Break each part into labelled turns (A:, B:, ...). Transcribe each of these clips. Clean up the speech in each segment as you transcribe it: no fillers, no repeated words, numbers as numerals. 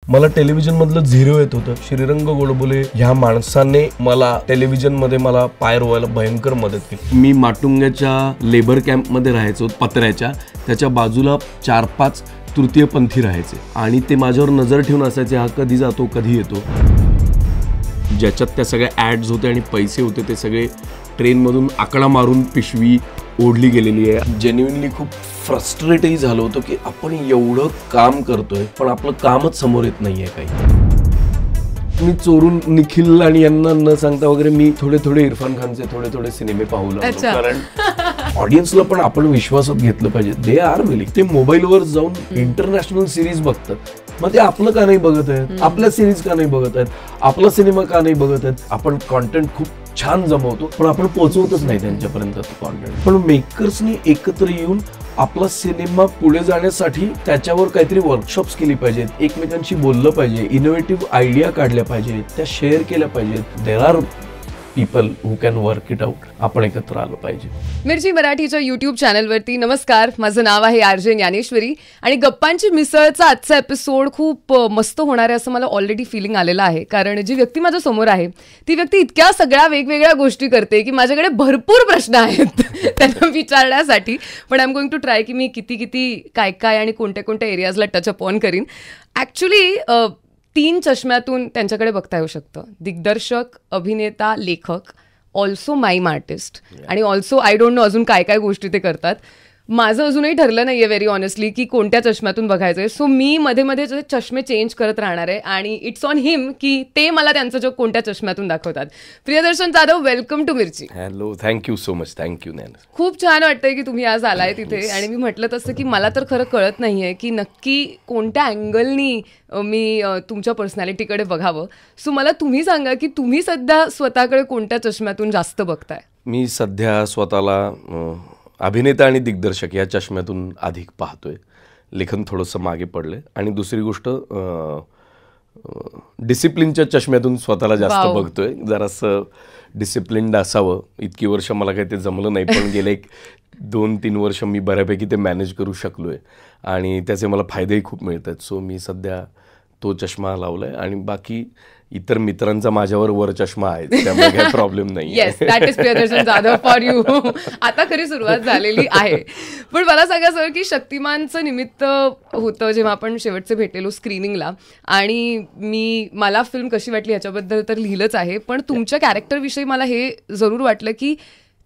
A: मला टेलिव्हिजन मधलं झिरो येत होतं. श्रीरंग गोडबोले ह्या माणसाने मला टेलिव्हिजन मध्ये मला पाय रोवायला भयंकर मदत केली. मी माटुंग्याच्या लेबर कॅम्प मध्ये राहायचो, पत्र्याच्या त्याच्या बाजूला 4-5 तृतीयपंथी राहायचे आणि ते माझ्यावर नजर ठेवून असायचे, हा कधी जातो कधी येतो. ज्याच्यात त्या सगळ्या ॲड्स होते आणि पैसे होते ते सगळे ट्रेनमधून आकडा मारून पिशवी ओढली गेलेली आहे. जेन्युइनली खूप फ्रस्ट्रेटही झालं होतं की आपण एवढं काम करतोय पण आपलं कामच समोर येत नाहीये काही. मी चोरून निखिल आणि यांना न सांगता वगैरे मी थोडे इरफान खानचे थोडे सिनेमे पाहू लागलो. कारण ऑडियन्सला पण आपण विश्वासात घेतलं पाहिजे. They are willing. ते मोबाईलवर जाऊन इंटरनॅशनल सिरीज बघतात, मग ते आपलं का नाही बघत आहेत, आपल्या सिरीज का नाही बघत आहेत, आपला सिनेमा का नाही बघत आहेत. आपण कॉन्टेंट खूप छान जमवतो पण आपण पोहोचवतच नाही त्यांच्यापर्यंत कॉन्टेंट. पण मेकर्सनी एकत्र येऊन आपला सिनेमा पुढे जाण्यासाठी त्याच्यावर काहीतरी वर्कशॉप्स केली पाहिजेत, एकमेकांशी बोललं पाहिजे, इनोव्हेटिव्ह आयडिया काढल्या पाहिजेत, त्या शेअर केल्या पाहिजेत. There are people who can work it out. आपण एकत्र आलो पाहिजे.
B: मिरची मराठीच्या युट्यूब चॅनलवरती नमस्कार, माझं नाव आहे आरजे ज्ञानेश्वरी आणि गप्पांची मिसळचा आजचा एपिसोड खूप मस्त होणार आहे असं मला ऑलरेडी फिलिंग आलेलं आहे. कारण जी व्यक्ती माझ्या समोर आहे ती व्यक्ती इतक्या सगळ्या वेगवेगळ्या गोष्टी करते की माझ्याकडे भरपूर प्रश्न आहेत त्यांना विचारण्यासाठी. पण I am going to try की मी किती काय आणि कोणत्या एरियाजला टच अप ऑन करीन. ॲक्च्युली 3 चष्म्यातून त्यांच्याकडे बघता येऊ शकतं. दिग्दर्शक, अभिनेता, लेखक, ऑल्सो माईम आर्टिस्ट आणि ऑल्सो आय डोंट नो अजून काय गोष्टी ते करतात. माझं अजूनही ठरलं नाहीये व्हेरी ऑनेस्टली की कोणत्या चष्म्यातून बघायचंय. सो मी मध्ये चष्मे चेंज करत राहणार आहे आणि इट्स ऑन हिम की ते मला त्यांचं जग कोणत्या चष्म्यातून दाखवतात. प्रियदर्शन जाधव, वेलकम टू मिरची.
A: Hello, thank you so much. Thank you.
B: खूप छान वाटतंय की तुम्ही आज आलाय तिथे. आणि मी म्हटलं तसं की मला तर खरं कळत नाहीये की नक्की कोणत्या अँगलनी मी तुमच्या पर्सनॅलिटीकडे बघावं. सो मला तुम्ही सांगा की तुम्ही सध्या स्वतःकडे कोणत्या चष्म्यातून जास्त बघताय.
A: मी सध्या स्वतःला अभिनेता आणि दिग्दर्शक या चष्म्यातून अधिक पाहतोय. लेखन थोडंसं मागे पडलंय. आणि दुसरी गोष्ट डिसिप्लिनच्या चष्म्यातून स्वतःला जास्त बघतोय. जरासं डिसिप्लिन्ड असावं. इतकी वर्ष मला काही ते जमलं नाही पण गेले 2-3 वर्ष मी बऱ्यापैकी ते मॅनेज करू शकलोय आणि त्याचे मला फायदेही खूप मिळत आहेत. सो मी सध्या तो चष्मा लावलाय आणि बाकी इतर मित्रांचा माझ्यावर वर चष्मा आहे, त्यामुळे काही प्रॉब्लेम नाही.
B: Yes, that is Priyadarshan Jadhav for you. आता खरी सुरुवात झालेली आहे. पण मला सांगा सर की शक्तिमानचं निमित्त होतं जेव्हा आपण शेवटचे भेटलेलो स्क्रीनिंगला आणि मला फिल्म कशी वाटली ह्याच्याबद्दल तर लिहिलंच आहे. पण तुमच्या कॅरेक्टरविषयी मला हे जरूर वाटलं की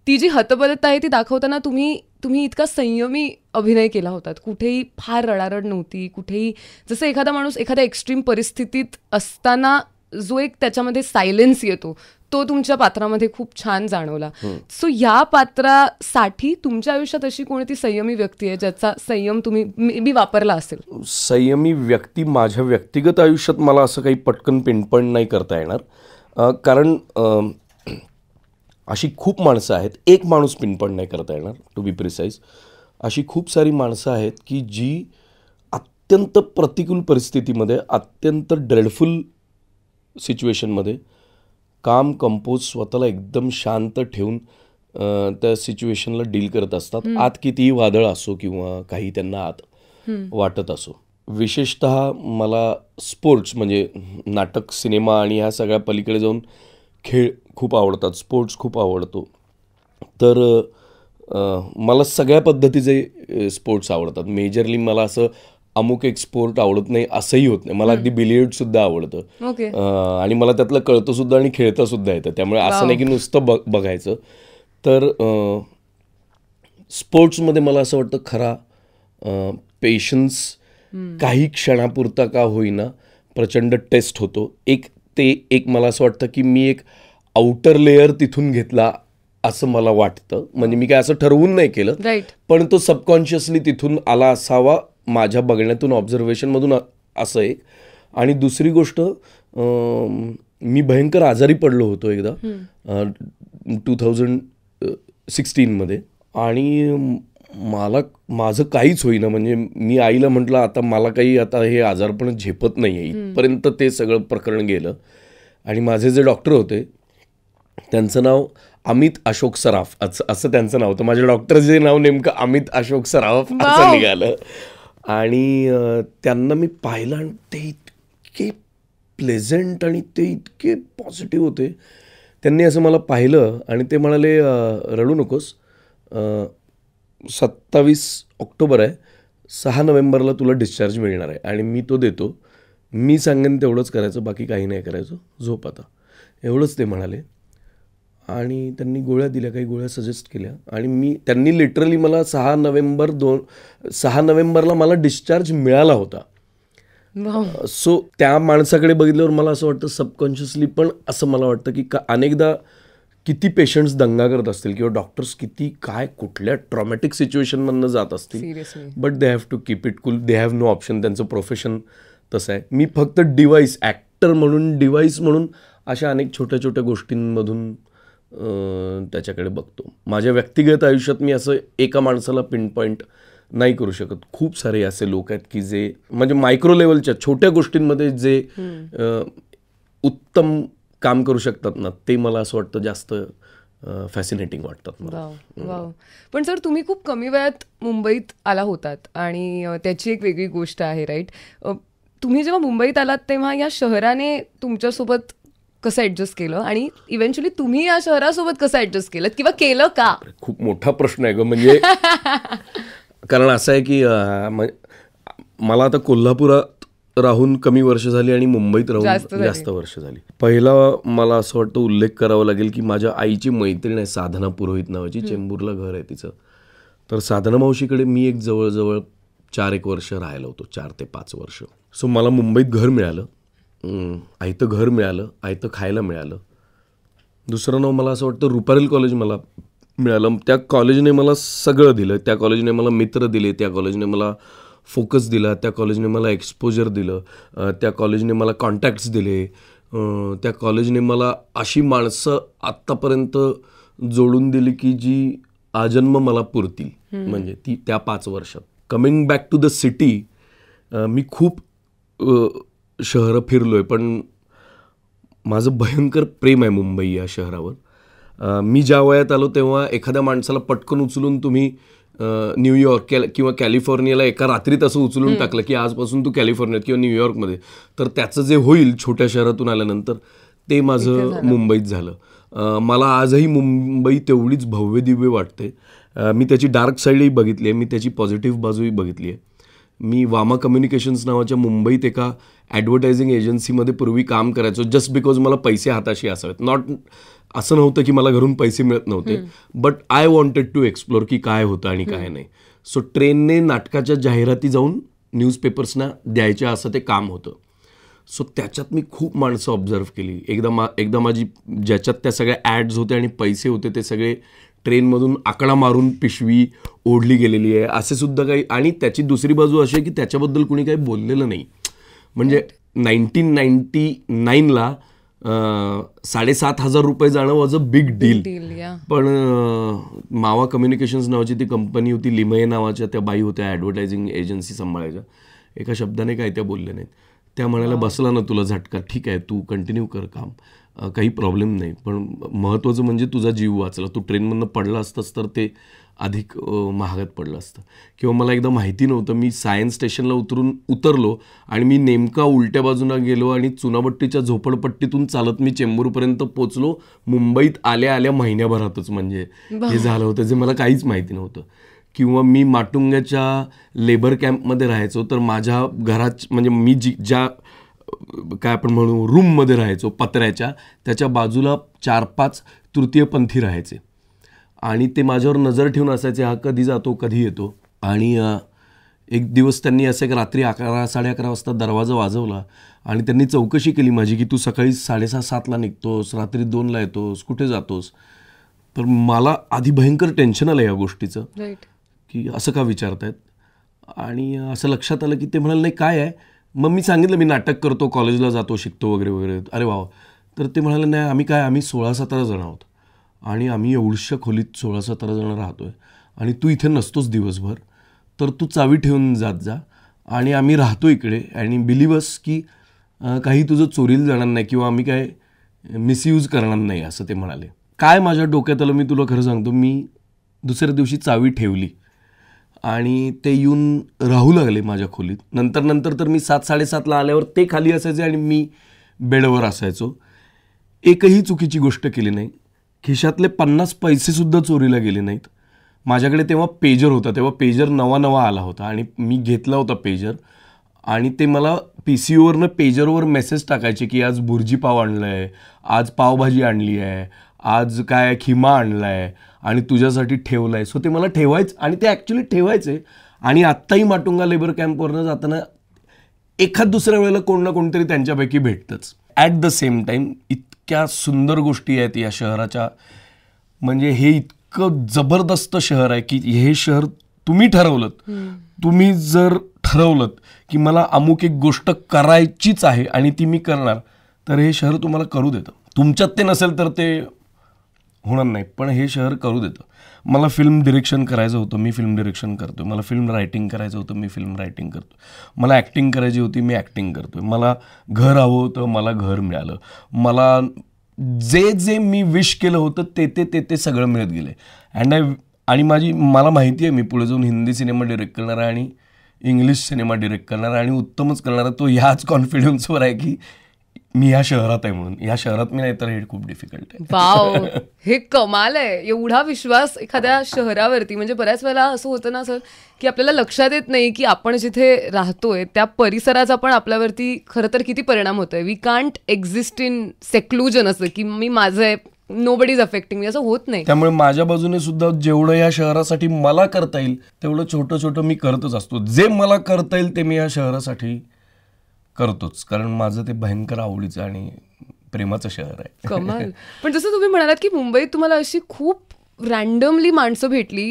B: ती जी हतबलता आहे ती दाखवताना तुम्ही इतका संयमी अभिनय केला होतात. कुठेही फार रडारड नव्हती. कुठेही जसं एखादा माणूस एखाद्या एक्स्ट्रीम परिस्थितीत असताना जो एक त्याच्यामध्ये सायलेन्स येतो तो तुमच्या पात्रामध्ये खूप छान जाणवला. सो या पात्रासाठी तुमच्या आयुष्यात अशी कोणती संयमी व्यक्ती आहे ज्याचा संयम तुम्ही मी वापरला असेल?
A: संयमी व्यक्ती माझ्या व्यक्तिगत आयुष्यात मला असं काही पटकन पिनपॉइंट नाही करता येणार. कारण अशी खूप माणसं आहेत. एक माणूस पिनपॉइंट नाही करता येणार, टू बी प्रिसाईज. अशी खूप सारी माणसं आहेत की जी अत्यंत प्रतिकूल परिस्थितीमध्ये, अत्यंत ड्रेडफुल सिच्युएशनमध्ये काम कंपोज स्वतःला एकदम शांत ठेवून त्या सिच्युएशनला डील करत असतात. आत कितीही वादळ असो किंवा काही त्यांना आत वाटत असो. विशेषतः मला स्पोर्ट्स म्हणजे नाटक, सिनेमा आणि ह्या सगळ्या पलीकडे जाऊन खेळ खूप आवडतात. स्पोर्ट्स खूप आवडतो. तर मला सगळ्या पद्धतीचे स्पोर्ट्स आवडतात. मेजरली मला असं अमुक एक स्पोर्ट आवडत नाही असंही होत नाही. मला अगदी बिलियर्डसुद्धा आवडतं आणि मला त्यातलं कळतं सुद्धा आणि खेळता सुद्धा येतं. त्यामुळे असं नाही की नुसतं बघायचं. तर स्पोर्ट्समध्ये मला असं वाटतं खरा पेशन्स काही क्षणापुरता का होईना प्रचंड टेस्ट होतो. एक मला असं वाटतं की मी एक आउटर लेअर तिथून घेतला असं मला वाटतं. म्हणजे मी काय असं ठरवून नाही केलं, पण तो सबकॉन्शियसली तिथून आला असावा माझ्या बघण्यातून, ऑब्झर्वेशनमधून असं एक. आणि दुसरी गोष्ट, मी भयंकर आजारी पडलो होतो एकदा 2016 आणि माझं काहीच होईना. म्हणजे मी आईला म्हटलं आता मला काही आता हे आजारपण झेपत नाही आहे. इथपर्यंत ते सगळं प्रकरण गेलं. आणि माझे जे डॉक्टर होते त्यांचं नाव अमित अशोक सराफ असं त्यांचं नाव होतं. माझ्या डॉक्टरचे नाव नेमकं अमित अशोक सराफ असं निघालं. आणि त्यांना मी पाहिलं आणि ते इतके प्लेझंट आणि ते इतके पॉझिटिव्ह होते. त्यांनी असं मला पाहिलं आणि ते म्हणाले, रडू नकोस, 27 ऑक्टोबर आहे, 6 नोव्हेंबरला तुला डिस्चार्ज मिळणार आहे आणि मी तो देतो. मी सांगेन तेवढंच करायचं, बाकी काही नाही करायचं, झोप आता, एवढंच ते म्हणाले. आणि त्यांनी गोळ्या दिल्या, काही गोळ्या सजेस्ट केल्या आणि त्यांनी लिटरली मला 6 नोव्हेंबरला मला डिस्चार्ज मिळाला होता. सो त्या माणसाकडे बघितल्यावर मला असं वाटतं सबकॉन्शियसली पण असं मला वाटतं की अनेकदा किती पेशंट्स दंगा करत असतील किंवा डॉक्टर्स किती काय कुठल्या ट्रॉमॅटिक सिच्युएशनमधनं जात असतील, but they have to keep it cool. They have no option. त्यांचं प्रोफेशन तसं आहे. मी फक्त डिव्हाइस, ॲक्टर म्हणून, डिव्हाइस म्हणून अशा अनेक छोट्या छोट्या गोष्टींमधून त्याच्याकडे बघतो. माझ्या व्यक्तिगत आयुष्यात मी असं एका माणसाला पिन पॉईंट नाही करू शकत. खूप सारे असे लोक आहेत की जे म्हणजे मायक्रो लेवलच्या छोट्या गोष्टींमध्ये जे उत्तम काम करू शकतात ना, ते मला असं वाटतं जास्त फॅसिनेटिंग वाटतात मला.
B: वाव. पण सर, तुम्ही खूप कमी वयात मुंबईत आला होतात आणि त्याची एक वेगळी गोष्ट आहे, राईट? तुम्ही जेव्हा मुंबईत आलात तेव्हा या शहराने तुमच्यासोबत कसं ॲडजस्ट केलं आणि इव्हेंच्युअली तुम्ही या शहरासोबत कसं ॲडजस्ट केलं किंवा केलं का?
A: खूप मोठा प्रश्न आहे ग. म्हणजे कारण असं आहे की मला आता कोल्हापुरात राहून कमी वर्ष झाली आणि मुंबईत राहून जास्त वर्ष झाली. पहिला मला असं वाटतं उल्लेख करावा लागेल की माझ्या आईची मैत्रीण आहे साधना पुरोहित नावाची, चेंबूरला घर आहे तिचं. तर साधना मावशीकडे मी एक जवळजवळ 4-1 वर्ष राहिलो होतो, 4 ते 5 वर्ष. सो मला मुंबईत घर मिळालं, आयतं घर मिळालं, आयतं खायला मिळालं. दुसरं नाव मला असं वाटतं रुपारेल कॉलेज मला मिळालं. त्या कॉलेजने मला सगळं दिलं. त्या कॉलेजने मला मित्र दिले, त्या कॉलेजने मला फोकस दिला, त्या कॉलेजने मला एक्सपोजर दिलं, त्या कॉलेजने मला कॉन्टॅक्ट्स दिले, त्या कॉलेजने मला अशी माणसं आत्तापर्यंत जोडून दिली की जी आजन्म मला पुरतील. म्हणजे ती त्या 5 वर्षात. Coming back to the city, मी खूप शहरं फिरलो आहे, पण माझं भयंकर प्रेम आहे मुंबई या शहरावर. मी ज्या वयात आलो तेव्हा एखाद्या माणसाला पटकन उचलून तुम्ही न्यूयॉर्क किंवा कॅलिफोर्नियाला एका रात्रीत असं उचलून टाकलं की आजपासून तू कॅलिफोर्नियात किंवा न्यूयॉर्कमध्ये, तर त्याचं जे होईल छोट्या शहरातून आल्यानंतर ते माझं मुंबईत झालं. मला आजही मुंबई तेवढीच भव्य दिव्य वाटते. मी त्याची डार्क साईडही बघितली आहे, मी त्याची पॉझिटिव्ह बाजूही बघितली आहे. मी वामा कम्युनिकेशन्स नावाच्या मुंबईत एका ॲडव्हर्टायझिंग एजन्सीमध्ये पूर्वी काम करायचो, जस्ट बिकॉज मला पैसे हाताशी असावेत. नॉट असं नव्हतं की मला घरून पैसे मिळत नव्हते, but I wanted to explore की काय होतं आणि काय नाही. सो ट्रेनने नाटकाच्या जाहिराती जाऊन न्यूजपेपर्सना द्यायच्या असं ते काम होतं. सो त्याच्यात मी खूप माणसं ऑब्झर्व केली. एकदा माझी ज्याच्यात त्या सगळ्या ॲड्स होते आणि पैसे होते ते सगळे ट्रेनमधून आकडा मारून पिशवी ओढली गेलेली आहे असे सुद्धा काही. आणि त्याची दुसरी बाजू अशी आहे की त्याच्याबद्दल कुणी काही बोललेलं नाही. म्हणजे 1999ला 7,500 रुपये जाणं वॉज अ बिग डील. पण मावा कम्युनिकेशन्स नावाची ती कंपनी होती, लिमये नावाच्या त्या बाई होत्या ॲडव्हर्टायझिंग एजन्सी सांभाळायच्या, एका शब्दाने काय त्या बोलल्या नाहीत. त्या म्हणाल्या बसला ना तुला झटका, ठीक आहे तू कंटिन्यू कर काम, काही प्रॉब्लेम नाही, पण महत्त्वाचं म्हणजे तुझा जीव वाचला. तू ट्रेनमधनं पडला असतास तर ते अधिक महागात पडलं असतं. किंवा मला एकदा माहिती नव्हतं, मी सायन्स स्टेशनला उतरलो आणि मी नेमका उलट्या बाजूला गेलो आणि चुनाभट्टीच्या झोपडपट्टीतून चालत मी चेंबूरपर्यंत पोचलो मुंबईत आल्या आल्या महिन्याभरातच. म्हणजे हे झालं होतं जे मला काहीच माहिती नव्हतं. किंवा मी माटुंग्याच्या लेबर कॅम्पमध्ये राहायचो, तर माझ्या घरात म्हणजे मी ज्या काय आपण म्हणू रूममध्ये राहायचो पत्र्याच्या, त्याच्या बाजूला 4-5 तृतीयपंथी राहायचे आणि ते माझ्यावर नजर ठेवून असायचे, हा कधी जातो कधी येतो. आणि एक दिवस त्यांनी असं एक रात्री 11-11:30 वाजता दरवाजा वाजवला आणि त्यांनी चौकशी केली माझी की तू सकाळी 6:30-7ला निघतोस, रात्री 2ला येतोस, कुठे जातोस. तर मला आधी भयंकर टेन्शन आलं या गोष्टीचं, की असं का विचारतायत. आणि असं लक्षात आलं की ते म्हणाले नाही काय आहे. मग मी सांगितलं मी नाटक करतो, कॉलेजला जातो, शिकतो वगैरे वगैरे. अरे वा. तर ते म्हणाले नाही आम्ही 16-17 जण आहोत आणि आम्ही एवढ्या खोलीत 16-17 जण राहतोय आणि तू इथे नसतोस दिवसभर, तर तू चावी ठेवून जात जा आणि आम्ही राहतो इकडे आणि बिलिव्हस की काही तुझं चोरीला जाणार नाही किंवा आम्ही काय मिसयूज करणार नाही असं ते म्हणाले. काय माझ्या डोक्यात आलं मी तुला खरं सांगतो, मी दुसऱ्या दिवशी चावी ठेवली आणि ते येऊन राहू लागले माझ्या खोलीत. नंतर तर मी 7-7:30ला आल्यावर ते खाली असायचे आणि मी बेडवर असायचो. एकही चुकीची गोष्ट केली नाही. खिशातले 50 पैसेसुद्धा चोरीला गेले नाहीत. माझ्याकडे तेव्हा पेजर होता, तेव्हा पेजर नवा आला होता आणि मी घेतला होता पेजर आणि ते मला PCOवरनं पेजरवर मेसेज टाकायचे की आज बुर्जी पाव आणलं आहे, आज पावभाजी आणली आहे, आज काय खिमा आणला आहे आणि तुझ्यासाठी ठेवलं आहे. सो ते मला ठेवायचं आणि ते ॲक्च्युली ठेवायचे. आणि आत्ताही माटुंगा लेबर कॅम्पवरनं जाताना एखाद दुसऱ्या वेळेला कोण ना कोणतरी त्यांच्यापैकी भेटतंच. ॲट द सेम टाईम इतक्या सुंदर गोष्टी आहेत या शहराच्या. म्हणजे हे इतकं जबरदस्त शहर आहे की हे शहर तुम्ही ठरवलं, तुम्ही जर ठरवलं की मला अमुक एक गोष्ट करायचीच आहे आणि ती मी करणार, तर हे शहर तुम्हाला करू देतं. तुमच्यात ते नसेल तर ते होणार नाही, पण हे शहर करू देतं. मला फिल्म डिरेक्शन करायचं होतं, मी फिल्म डिरेक्शन करतो. मला फिल्म रायटिंग करायचं होतं, मी फिल्म रायटिंग करतो. मला ॲक्टिंग करायची होती, मी ॲक्टिंग करतो. मला घर हवं होतं, मला घर मिळालं. मला जे मी विश केलं होतं ते सगळं मिळत गेले. आणि मला माहिती आहे मी पुढे जाऊन हिंदी सिनेमा डिरेक्ट करणार आहे आणि इंग्लिश सिनेमा डिरेक्ट करणार आहे आणि उत्तमच करणार आहे. तो ह्याच कॉन्फिडन्सवर आहे की मी ह्या शहरात आहे म्हणून. ह्या शहरात मी नाही तर हे खूप डिफिकल्ट आहे.
B: वाव, हे कमाल आहे. एवढा विश्वास एखाद्या शहरावरती. म्हणजे बऱ्याच वेळेला असं होतं ना सर की आपल्याला लक्षात येत नाही की आपण जिथे राहतोय त्या परिसराचा पण आपल्यावरती खरं तर किती परिणाम होतोय. वी कांट एक्झिस्ट इन सेक्लुजन, असं की मी माझं आहे, नोबडी इज अफेक्टिंग मी, असं होत नाही.
A: त्यामुळे माझ्या बाजूने सुद्धा जेवढं या शहरासाठी मला करता येईल तेवढं छोटं मी करतच असतो. जे मला करता येईल ते मी या शहरासाठी करतोच, कारण माझं ते भयंकर आवडीचं आणि प्रेमाचं शहर आहे.
B: कमाल. पण जसं तुम्ही म्हणालात की मुंबईत तुम्हाला अशी खूप रँडमली माणसं भेटली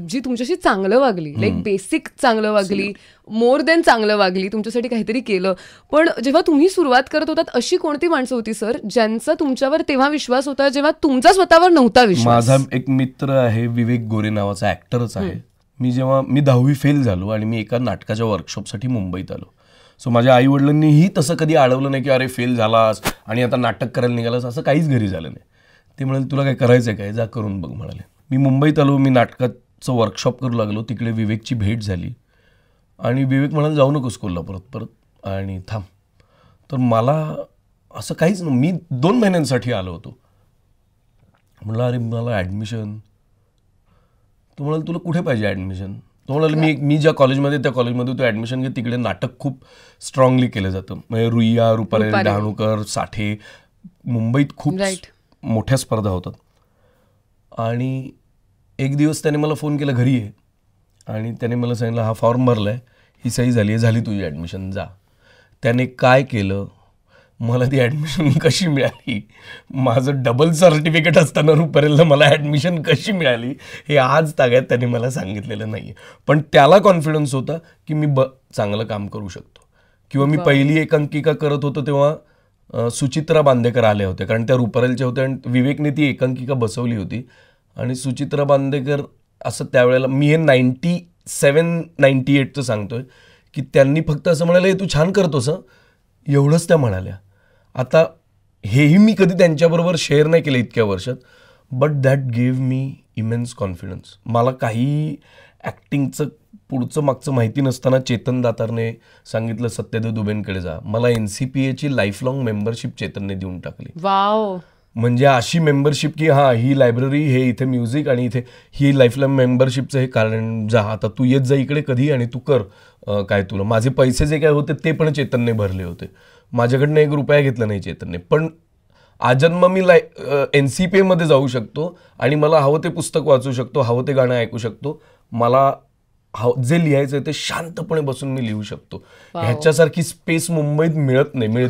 B: जी तुमच्याशी चांगलं वागली, लाईक बेसिक चांगलं वागली, मोर देन चांगलं वागली, तुमच्यासाठी काहीतरी केलं. पण जेव्हा तुम्ही सुरुवात करत होतात अशी कोणती माणसं होती सर ज्यांचा तुमच्यावर तेव्हा विश्वास होता जेव्हा तुमचा स्वतःवर नव्हता विश्वास?
A: माझा एक मित्र आहे, विवेक गोरे नावाचा ॲक्टरच आहे. मी 10वी फेल झालो आणि मी एका नाटकाच्या वर्कशॉपसाठी मुंबईत आलो. सो माझ्या आईवडिलांनीही तसं कधी अडवलं नाही की अरे फेल झालास आणि आता नाटक करायला निघालास, असं काहीच घरी झालं नाही. ते म्हणाले तुला काय करायचं आहे काय, जा करून बघ म्हणाले. मी मुंबईत आलो, मी नाटकाचं वर्कशॉप करू लागलो. तिकडे विवेकची भेट झाली आणि विवेक म्हणाला जाऊ नकोस कोल्हापुरात परत आणि थांब. तर मला असं काहीच नाही, मी 2 महिन्यांसाठी आलो होतो. म्हटलं अरे मला ॲडमिशन. तो म्हणाला तुला कुठे पाहिजे ॲडमिशन? तो म्हणाला मी ज्या कॉलेजमध्ये त्या कॉलेजमध्ये तो ॲडमिशन घे, तिकडे नाटक खूप स्ट्रॉंगली केलं जातं. म्हणजे रुईया, रुपारेल, डहाणूकर, साठे, मुंबईत खूप मोठ्या स्पर्धा होतात. आणि एक दिवस त्याने मला फोन केला घरी आहे आणि त्याने मला सांगितलं हा फॉर्म भरला आहे, ही सही झाली आहे, झाली तुझी ॲडमिशन, जा. त्याने काय केलं, मला ती ॲडमिशन कशी मिळाली, माझं डबल सर्टिफिकेट असताना रुपारेलला मला ॲडमिशन कशी मिळाली हे आज ताग्यात त्याने मला सांगितलेलं नाही आहे. पण त्याला कॉन्फिडन्स होता की मी चांगलं काम करू शकतो. किंवा मी पहिली एकांकिका करत होतो तेव्हा सुचित्रा बांदेकर आल्या होत्या, कारण त्या रुपारेलच्या होत्या आणि विवेकने ती एकांकिका बसवली होती. आणि सुचित्रा बांदेकर असं त्यावेळेला, मी हे 97-98चं सांगतोय, की त्यांनी फक्त असं म्हणाले तू छान करतोस एवढंच त्या म्हणाल्या. आता हेही मी कधी त्यांच्याबरोबर शेअर नाही केलं इतक्या वर्षात, but that gave me immense confidence. मला काही ॲक्टिंगचं पुढचं मागचं माहिती नसताना चेतन दातारने सांगितलं सत्यदेव दुबेंकडे जा. मला NCPAची लाईफलॉंग मेंबरशिप चेतनने देऊन टाकली.
B: वाव.
A: म्हणजे अशी मेंबरशिप की हां ही लायब्ररी, हे इथे म्युझिक आणि इथे ही लाईफलॉंग मेंबरशिपचं हे कारण, जा आता तू येत जा इकडे कधी आणि तू कर काय तुला. माझे पैसे जे काय होते ते पण चेतनने भरले होते. माझ्याकडनं 1 रुपया घेतला नाही चेतनने. पण आजन्म मी NCPAमध्ये जाऊ शकतो आणि मला हवं ते पुस्तक वाचू शकतो, हवं ते गाणं ऐकू शकतो. मला जे लिहायचं आहे ते शांतपणे बसून मी लिहू शकतो. ह्याच्यासारखी स्पेस मुंबईत मिळत नाही,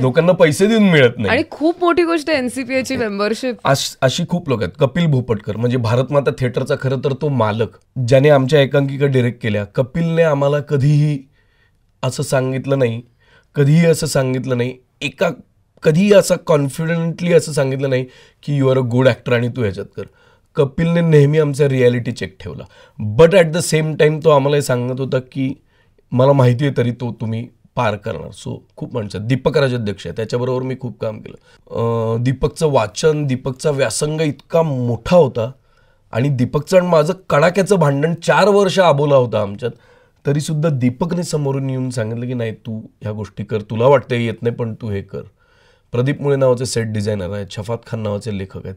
A: लोकांना पैसे देऊन मिळत नाही.
B: आणि खूप मोठी गोष्ट NCPAची मेंबरशिप.
A: अशी खूप लोक आहेत. कपिल भोपटकर म्हणजे भारतमाता थिएटरचा खरं तर तो मालक, ज्याने आमच्या एकांकिका डिरेक्ट केल्या. कपिलने आम्हाला कधीही असं सांगितलं नाही, कधीही असं कॉन्फिडेंटली असं सांगितलं नाही की you are a good actor आणि तू ह्याच्यात कर. कपिलने नेहमी आमचा रियालिटी चेक ठेवला. But at the same time तो आम्हाला हे सांगत होता की मला माहिती आहे तरी तो तुम्ही पार करणार. सो खूप माणसं. दीपक राजाध्यक्ष आहे, त्याच्याबरोबर मी खूप काम केलं. दीपकचं वाचन, दीपकचा व्यासंग इतका मोठा होता आणि दीपकचं आणि माझं कडाक्याचं भांडण 4 वर्ष आबोला होता आमच्यात, तरी सुद्धा दीपकने समोरून येऊन सांगितलं की नाही तू ह्या गोष्टी कर, तुला वाटतं येत नाही पण तू हे कर. प्रदीप मुळे नावाचे सेट डिझायनर आहेत, शफात खान नावाचे लेखक आहेत.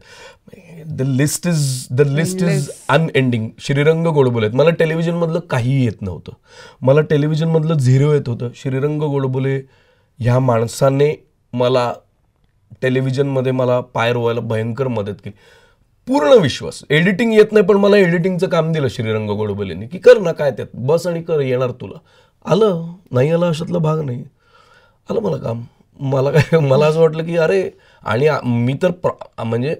A: The list is unending. Shrirang Godbole आहेत. मला टेलिव्हिजनमधलं काहीही येत नव्हतं, मला टेलिव्हिजनमधलं 0 येत होतं. श्रीरंग गोडबोले ह्या माणसाने मला टेलिव्हिजनमध्ये मला पाय रोवायला भयंकर मदत केली. पूर्ण विश्वास. एडिटिंग येत नाही पण मला एडिटिंगचं काम दिलं श्रीरंग गोडबोलेंनी की कर ना, काय त्यात, बस आणि कर, येणार तुला. आलं नाही आलं अशातला भाग नाही, आलं मला काम. मला असं वाटलं की अरे, आणि मी तर म्हणजे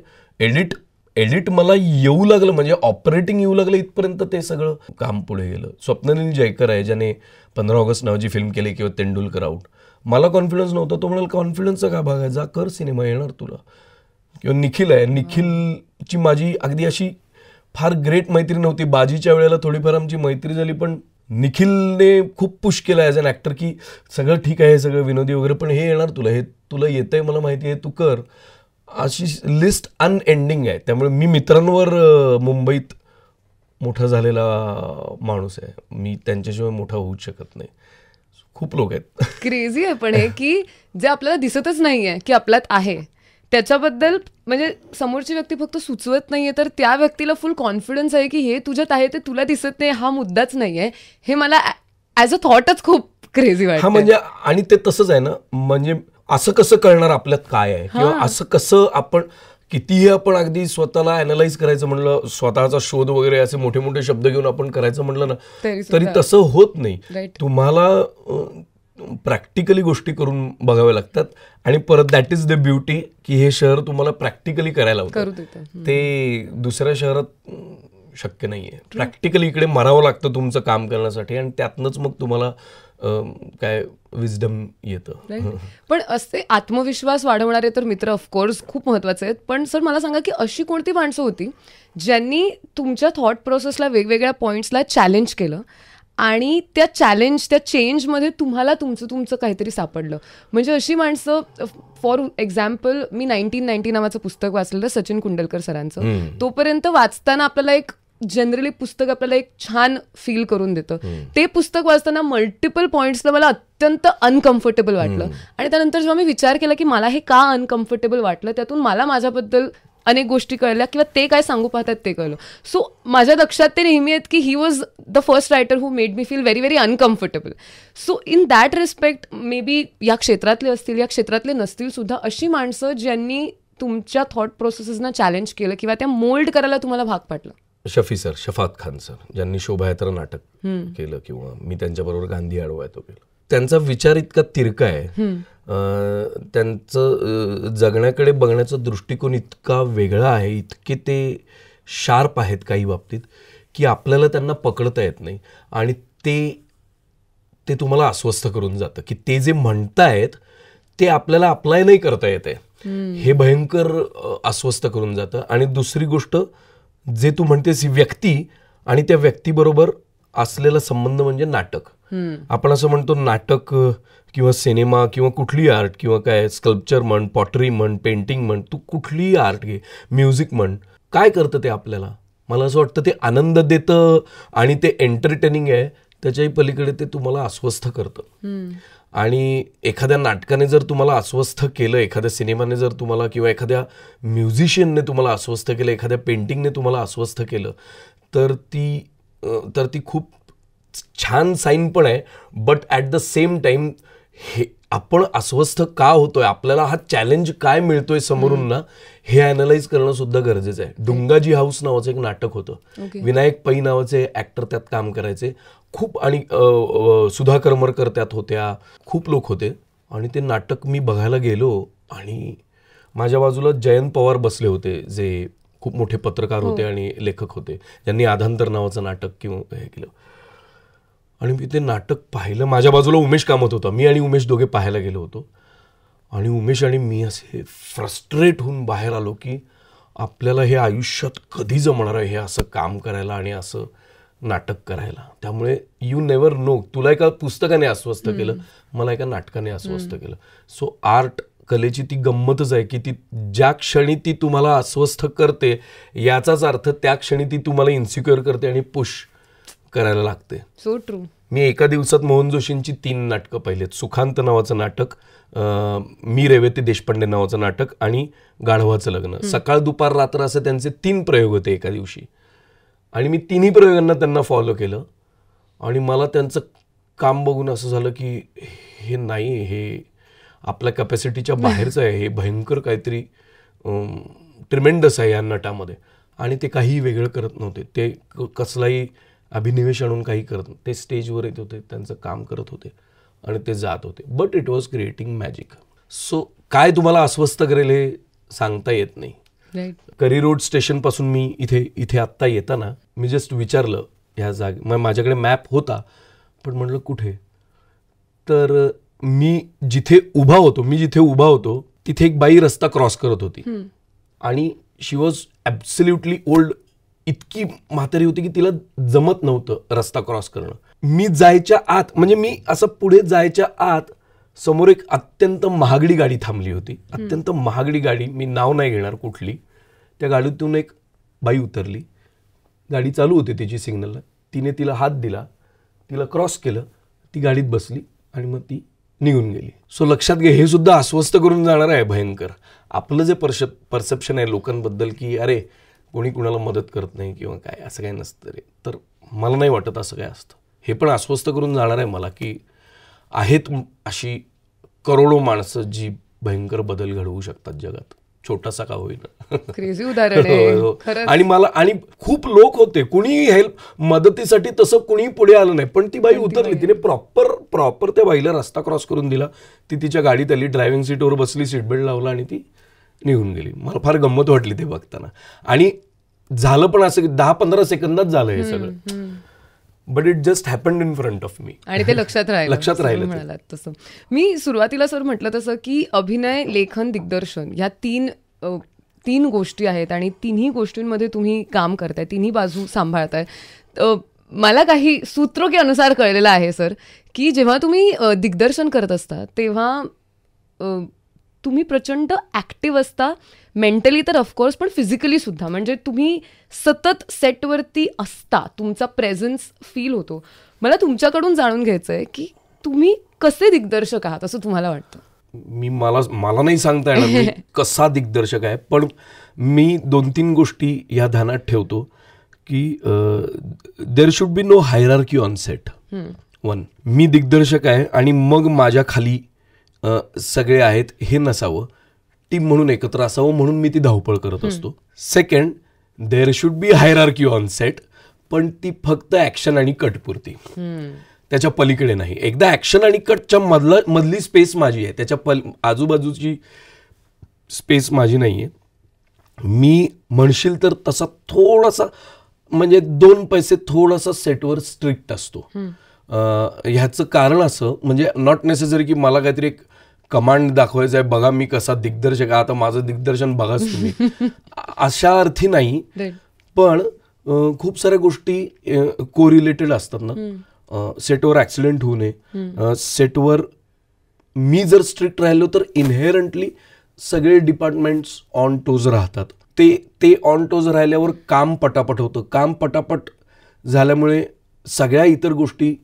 A: एडिट मला येऊ लागलं, म्हणजे ऑपरेटिंग येऊ लागलं इथपर्यंत ते सगळं काम पुढे गेलं. स्वप्नील जयकर आहे ज्याने 15 ऑगस्ट नावाची फिल्म केली किंवा तेंडुलकर आउट. मला कॉन्फिडन्स नव्हता, तो म्हणाल कॉन्फिडन्सचा काय भाग आहे, जा कर सिनेमा, येणार तुला. किंवा निखिल आहे, निखिलची माझी अगदी अशी फार ग्रेट मैत्री नव्हती. बाजीच्या वेळेला थोडीफार आमची मैत्री झाली, पण निखिलने खूप पुश केलं ॲज अन ॲक्टर की सगळं ठीक आहे, सगळं विनोदी वगैरे, पण हे येणार तुला, हे तुला येतंय, मला माहिती आहे, तू कर. अशी लिस्ट अनएंडिंग आहे. त्यामुळे मी मित्रांवर मुंबईत मोठा झालेला माणूस आहे, मी त्यांच्याशिवाय मोठा होऊच शकत नाही. खूप लोक आहेत.
B: क्रेझी आहे पण हे की जे आपल्याला दिसतच नाहीये की आपल्यात आहे, त्याच्याबद्दल म्हणजे समोरची व्यक्ती फक्त सुचवत नाहीये, तर त्या व्यक्तीला फुल कॉन्फिडन्स आहे की हे तुझ्यात आहे ते तुला दिसत नाही, हा मुद्दाच नाहीये. हे मला ॲज अ थॉटच खूप क्रेझी वाटतं.
A: हा म्हणजे, आणि ते तसंच आहे ना, म्हणजे असं कसं कळणार आपल्यात काय आहे, किंवा असं कसं आपण कितीही आपण अगदी स्वतःला अॅनलाइज करायचं म्हणलं, स्वतःचा शोध वगैरे असे मोठे मोठे शब्द घेऊन आपण करायचं म्हणलं ना, तरी तसं होत नाही. तुम्हाला प्रॅक्टिकली गोष्टी करून बघाव्या लागतात. आणि परत दॅट इज द ब्युटी की हे शहर तुम्हाला प्रॅक्टिकली करायला होतं, ते दुसऱ्या शहरात शक्य नाहीये. प्रॅक्टिकली इकडे मरावं लागतं तुमचं काम करण्यासाठी, आणि त्यातनंच मग तुम्हाला काय विजडम येतं.
B: पण असे आत्मविश्वास वाढवणारे तर मित्र ऑफकोर्स खूप महत्वाचे आहेत, पण सर मला सांगा की अशी कोणती माणसं होती ज्यांनी तुमच्या थॉट प्रोसेसला वेगवेगळ्या पॉईंट्सला चॅलेंज केलं आणि त्या चेंजमध्ये तुम्हाला तुमचं काहीतरी सापडलं? म्हणजे अशी माणसं, फॉर एक्झाम्पल मी 1990 नावाचं पुस्तक वाचलेलं सचिन कुंडलकर सरांचं. तोपर्यंत वाचताना आपल्याला एक जनरली पुस्तक आपल्याला एक छान फील करून देतं. ते पुस्तक वाचताना मल्टिपल पॉईंट्सला मला अत्यंत अनकम्फर्टेबल वाटलं, आणि त्यानंतर जेव्हा मी विचार केला की मला हे का अनकम्फर्टेबल वाटलं, त्यातून मला माझ्याबद्दल अनेक गोष्टी कळल्या किंवा ते काय सांगू पाहतात ते कळलं. सो माझ्या लक्षात ते नेहमी आहेत की he was the first writer who made me feel very very uncomfortable. So in that respect may be या क्षेत्रातले असतील, या क्षेत्रातले नसतील सुद्धा, अशी माणसं ज्यांनी तुमच्या थॉट प्रोसेसेसना चॅलेंज केलं किंवा त्या मोल्ड करायला तुम्हाला भाग पाडलं?
A: शफी सर, शफात खान सर, ज्यांनी शोभायात्रा नाटक केलं, किंवा मी त्यांच्याबरोबर गांधी आडवा तो केलं. त्यांचा विचार इतका तिरका आहे, त्यांचं जगण्याकडे बघण्याचा दृष्टिकोन इतका वेगळा आहे, इतके ते शार्प आहेत काही बाबतीत की आपल्याला त्यांना पकडता येत नाही. आणि ते तुम्हाला अस्वस्थ करून जातं की ते जे म्हणतायत ते आपल्याला अप्लाय नाही करता येते, हे भयंकर अस्वस्थ करून जातं. आणि दुसरी गोष्ट, जे तू म्हणतेस व्यक्ती आणि त्या व्यक्तीबरोबर असलेला संबंध म्हणजे नाटक. आपण असं म्हणतो नाटक किंवा सिनेमा किंवा कुठली आर्ट, किंवा काय स्कल्पचर म्हण, पॉटरी म्हण, पेंटिंग म्हण, तू कुठलीही आर्ट घे, म्युझिक म्हण, काय करतं ते आपल्याला? मला असं वाटतं ते आनंद देतं आणि ते एंटरटेनिंग आहे, त्याच्याही पलीकडे ते तुम्हाला अस्वस्थ करतं. आणि एखाद्या नाटकाने जर तुम्हाला अस्वस्थ केलं, एखाद्या सिनेमाने जर तुम्हाला, किंवा एखाद्या म्युझिशियनने तुम्हाला अस्वस्थ केलं, एखाद्या पेंटिंगने तुम्हाला अस्वस्थ केलं, तर ती खूप छान साईन पण आहे. But at the same time हे आपण अस्वस्थ का होतोय, आपल्याला हा चॅलेंज काय मिळतोय समोरून ना, हे ॲनलाइज करणं सुद्धा गरजेचं आहे. डुंगाजी हाऊस नावाचं एक नाटक होतं, विनायक पै नावाचे ॲक्टर त्यात काम करायचे खूप, आणि सुधा करमरकर त्यात होत्या, खूप लोक होते. आणि ते नाटक मी बघायला गेलो, आणि माझ्या बाजूला जयंत पवार बसले होते, जे खूप मोठे पत्रकार होते आणि लेखक होते, ज्यांनी आधांतर नावाचं नाटक किंवा हे केलं. आणि मी ते नाटक पाहिलं. माझ्या बाजूला उमेश कामत होता, मी आणि उमेश दोघे पाहायला गेलो होतो. आणि उमेश आणि मी असे फ्रस्ट्रेट होऊन बाहेर आलो की आपल्याला हे आयुष्यात कधी जमणार आहे, हे असं काम करायला आणि असं नाटक करायला. त्यामुळे यू नेवर नो, तुला एका पुस्तकाने अस्वस्थ केलं, मला एका नाटकाने अस्वस्थ केलं. सो आर्ट कलेची ती गंमतच आहे की ती ज्या क्षणी ती तुम्हाला अस्वस्थ करते याचाच अर्थ त्या क्षणी ती तुम्हाला इन्सिक्युअर करते आणि पुश करायला लागते.
B: So true.
A: मी एका दिवसात मोहन जोशींची 3 नाटकं पाहिलेत. सुखांत नावाचं नाटक, मी रेवती देशपांडे नावाचं नाटक आणि गाढवाचं लग्न. सकाळ दुपार रात्र असे त्यांचे 3 प्रयोग होते एका दिवशी आणि मी 3ही प्रयोगांना त्यांना फॉलो केलं आणि मला त्यांचं काम बघून असं झालं की हे नाही, हे आपल्या कॅपॅसिटीच्या बाहेरचं आहे, हे भयंकर काहीतरी ट्रिमेंडस आहे या नटामध्ये. आणि ते काहीही वेगळं करत नव्हते, ते कसलाही अभिनिवेश आणून काही करत नव्हते. ते स्टेजवर येत होते, त्यांचं काम करत होते आणि ते जात होते. But it was creating magic. So काय तुम्हाला अस्वस्थ करेल हे सांगता येत नाही. करी रोड स्टेशनपासून मी इथे आत्ता येताना मी जस्ट विचारलं ह्या जागे, माझ्याकडे मॅप होता पण म्हटलं कुठे, तर मी जिथे उभा होतो तिथे एक बाई रस्ता क्रॉस करत होती आणि शी वॉज ॲब्सल्युटली ओल्ड. इतकी म्हातारी होती की तिला जमत नव्हतं रस्ता क्रॉस करणं. मी जायच्या आत, म्हणजे मी असं पुढे जायच्या आत समोर एक अत्यंत महागडी गाडी थांबली होती. अत्यंत महागडी गाडी, मी नाव नाही घेणार कुठली. त्या गाडीतून एक बाई उतरली, गाडी चालू होती तिची सिग्नलला. तिने तिला हात दिला, तिला क्रॉस केलं, ती गाडीत बसली आणि मग ती निघून गेली. सो लक्षात घे, हे सुद्धा अस्वस्थ करून जाणार आहे भयंकर. आपलं जे परसेप्शन आहे लोकांबद्दल की अरे कोणी कुणाला मदत करत नाही किंवा काय, असं काही नसतं रे. तर मला नाही वाटत असं काय असतं. हे पण अस्वस्थ करून जाणार आहे मला की आहेत अशी करोडो माणसं जी भयंकर बदल घडवू शकतात जगात, छोटासा का होईना.
B: क्रेझी उदाहरण आहे.
A: आणि खूप लोक होते, कुणी मदतीसाठी तसं कुणी पुढे आलं नाही, पण ती बाई उतरली. तिने प्रॉपर त्या बाईला रस्ता क्रॉस करून दिला. ती तिच्या गाडीत आली, ड्रायव्हिंग सीटवर बसली, सीट बेल्ट लावला आणि ती निघून गेली. मला फार गंमत वाटली ते बघताना. आणि झालं पण असं की 10-15 सेकंदात झालं हे सगळं. But it just happened in front of me.
B: आणि ते लक्षात राहिलं म्हणालात तसं. मी सुरुवातीला सर म्हटलं तसं की अभिनय, लेखन, दिग्दर्शन ह्या तीन गोष्टी आहेत आणि तिन्ही गोष्टींमध्ये तुम्ही काम करताय, तिन्ही बाजू सांभाळताय. मला काही सूत्रों अनुसार कळलेलं आहे सर की जेव्हा तुम्ही दिग्दर्शन करत असता तेव्हा तुम्ही प्रचंड ॲक्टिव्ह असता, मेंटली तर ऑफकोर्स पण फिजिकली सुद्धा. म्हणजे तुम्ही सतत सेटवरती असता, तुमचा प्रेझेन्स फील होतो. मला तुमच्याकडून जाणून घ्यायचं आहे की तुम्ही कसे दिग्दर्शक आहात असं तुम्हाला वाटतं?
A: मला नाही सांगता येणार मी कसा दिग्दर्शक आहे, पण मी 2-3 गोष्टी या ध्यानात ठेवतो की there should be no hierarchy on set. 1, मी दिग्दर्शक आहे आणि मग माझ्या खाली सगळे आहेत हे नसावं, टीम म्हणून एकत्र असावं, म्हणून मी ती धावपळ करत असतो. 2, there should be hierarchy on set, पण ती फक्त ॲक्शन आणि कट पुरती, त्याच्या पलीकडे नाही. एकदा ॲक्शन आणि कटच्या मधली स्पेस माझी आहे, त्याच्या आजूबाजूची स्पेस माझी नाही आहे. मी म्हणशील तर तसा थोडासा, म्हणजे 2 पैसे थोडासा सेटवर स्ट्रिक्ट असतो. ह्याचं कारण असं, म्हणजे नॉट नेसेसरी की मला काहीतरी एक कमांड दाखवायचं आहे, बघा मी कसा दिग्दर्शक, आता माझं दिग्दर्शन बघाच तुम्ही, अशा अर्थी नाही. पण खूप साऱ्या गोष्टी कोरिलेटेड असतात ना. सेटवर ॲक्सिडेंट होऊ नये, सेटवर मी जर स्ट्रिक्ट राहिलो तर इनहेरंटली सगळे डिपार्टमेंट्स ऑन टोज राहतात. ते ऑन टोज राहिल्यावर काम पटापट होतं. काम पटापट झाल्यामुळे सगळ्या इतर गोष्टी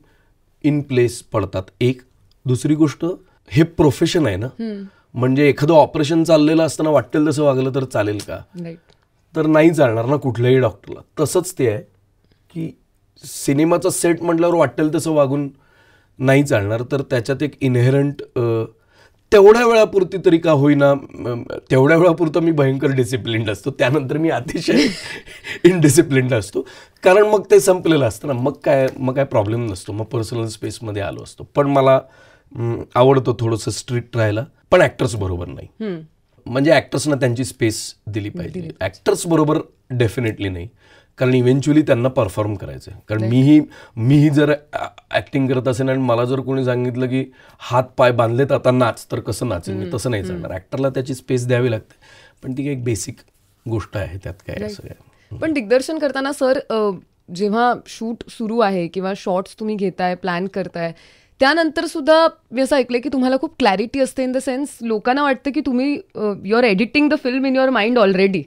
A: इन प्लेस पडतात. एक. दुसरी गोष्ट, हे प्रोफेशन आहे ना, म्हणजे एखादं ऑपरेशन चाललेलं असताना वाटेल तसं वागलं तर चालेल का? तर नाही चालणार ना कुठल्याही डॉक्टरला. तसंच ते आहे की सिनेमाचा सेट म्हटल्यावर वाटेल तसं वागून नाही चालणार. तर त्याच्यात एक इनहेरंट, तेवढ्या वेळापुरती तरी का होईना, तेवढ्या वेळापुरतं मी भयंकर डिसिप्लिन्ड असतो, त्यानंतर मी अतिशय इनडिसिप्लिन्ड असतो. कारण मग ते संपलेलं असतं ना, मग काय प्रॉब्लेम नसतो, मग पर्सनल स्पेसमध्ये आलो असतो. पण मला आवडतं थोडंसं स्ट्रिक्ट राहायला, पण ॲक्टर्स बरोबर नाही. म्हणजे ॲक्टर्सना त्यांची स्पेस दिली पाहिजे. ॲक्टर्स बरोबर डेफिनेटली नाही, कारण इव्हेंच्युअली त्यांना परफॉर्म करायचं आहे. कारण मीही जर ॲक्टिंग करत असेल आणि मला जर कोणी सांगितलं की हात पाय बांधलेत आता नाच, तर कसं नाचेल मी? तसं नाही चालणार. ॲक्टरला त्याची स्पेस द्यावी लागते, पण ती एक बेसिक गोष्ट आहे, त्यात काय असं काय.
B: पण दिग्दर्शन करताना सर, जेव्हा शूट सुरू आहे किंवा शॉर्ट्स तुम्ही घेताय, प्लॅन करताय, त्यानंतर सुद्धा मी असं ऐकलंय की तुम्हाला खूप क्लॅरिटी असते, इन द सेन्स लोकांना वाटतं की तुम्ही you are editing the film in your mind already.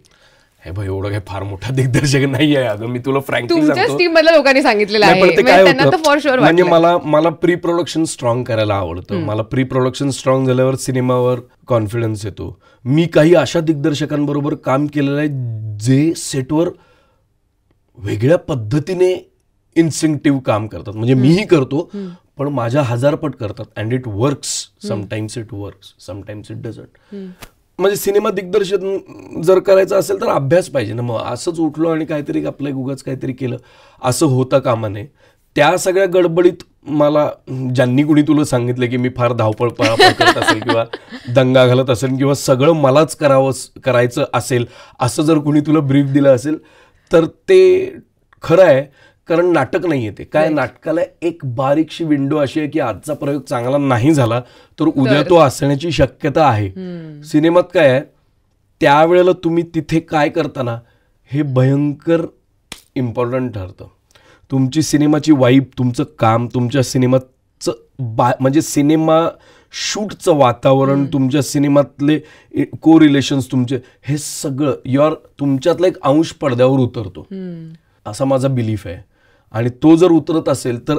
A: हे भाई एवढं काही फार मोठा दिग्दर्शक नाही आहे अगं, मी तुला फ्रँकली
B: तुमच्याच
A: सांगतो.
B: टीम मधल्या लोकांनी सांगितलेलं
A: नाही,
B: आहे,
A: पण ते
B: म्हणजे
A: काय
B: त्यांना तर
A: होतं,
B: फॉर शुअर
A: म्हणजे मला प्री प्रोडक्शन स्ट्रॉंग करायला आवडतं. मला प्री प्रोडक्शन स्ट्रॉंग झाल्यावर सिनेमावर कॉन्फिडन्स येतो. मी काही अशा दिग्दर्शकांबरोबर काम केलेलं आहे जे सेटवर वेगळ्या पद्धतीने इन्स्टिंक्टिव्ह काम करतात. म्हणजे मीही करतो पण माझ्या 1000 पट करतात. And it works. Sometimes it works, sometimes it doesn't. म्हणजे सिनेमा दिग्दर्शन जर करायचं असेल तर अभ्यास पाहिजे ना. मग असंच उठलो आणि काहीतरी आपलं उगाच काहीतरी केलं असं होता कामा नये. त्या सगळ्या गडबडीत मला ज्यांनी कुणी तुला सांगितलं की मी फार धावपळ पळापळ करत असेल किंवा दंगा घालत असेल किंवा सगळं मलाच करायचं असेल असं जर कुणी तुला ब्रीफ दिलं असेल तर ते खरं आहे. कारण नाटक नाही येते काय, नाटकाला एक बारीकशी विंडो अशी आहे की आजचा प्रयोग चांगला नाही झाला तर उद्या तो असण्याची शक्यता आहे. सिनेमात काय आहे, त्यावेळेला तुम्ही तिथे काय करताना हे भयंकर इम्पॉर्टंट ठरतं. तुमची सिनेमाची वाईब, तुमचं काम, तुमच्या सिनेमाचं म्हणजे सिनेमा शूटचं वातावरण, तुमच्या सिनेमातले को रिलेशन्स, तुमचे हे सगळं तुमच्यातला एक अंश पडद्यावर उतरतो असा माझा बिलीफ आहे. आणि तो जर उतरत असेल तर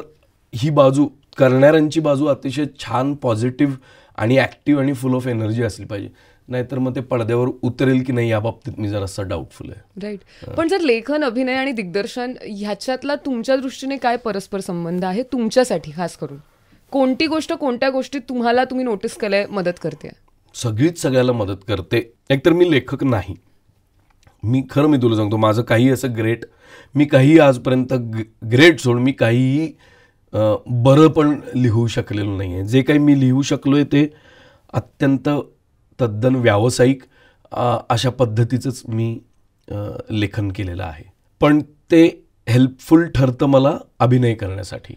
A: ही बाजू, करणाऱ्यांची बाजू अतिशय छान, पॉझिटिव्ह आणि ॲक्टिव्ह आणि फुल ऑफ एनर्जी असली पाहिजे. नाहीतर मग ते पडद्यावर उतरेल की नाही या बाबतीत मी जरासा डाऊटफुल आहे.
B: राईट. पण जर लेखन, अभिनय आणि दिग्दर्शन ह्याच्यातला तुमच्या दृष्टीने काय परस्पर संबंध आहे तुमच्यासाठी? खास करून कोणती गोष्ट कोणत्या गोष्टीत तुम्ही नोटीस केलंय मदत करते? सगळीच
A: सगळ्याला मदत करते. एकतर मी लेखक नाही. मी तुला सांगतो, माझं काही असं मी काही आजपर्यंत ग्रेट सोड, मी काहीही बरं पण लिहू शकलेलो नाही आहे. जे काही मी लिहू शकलोय ते अत्यंत तद्दन व्यावसायिक अशा पद्धतीचंच मी लेखन केलेलं आहे. पण ते हेल्पफुल ठरतं मला अभिनय करण्यासाठी.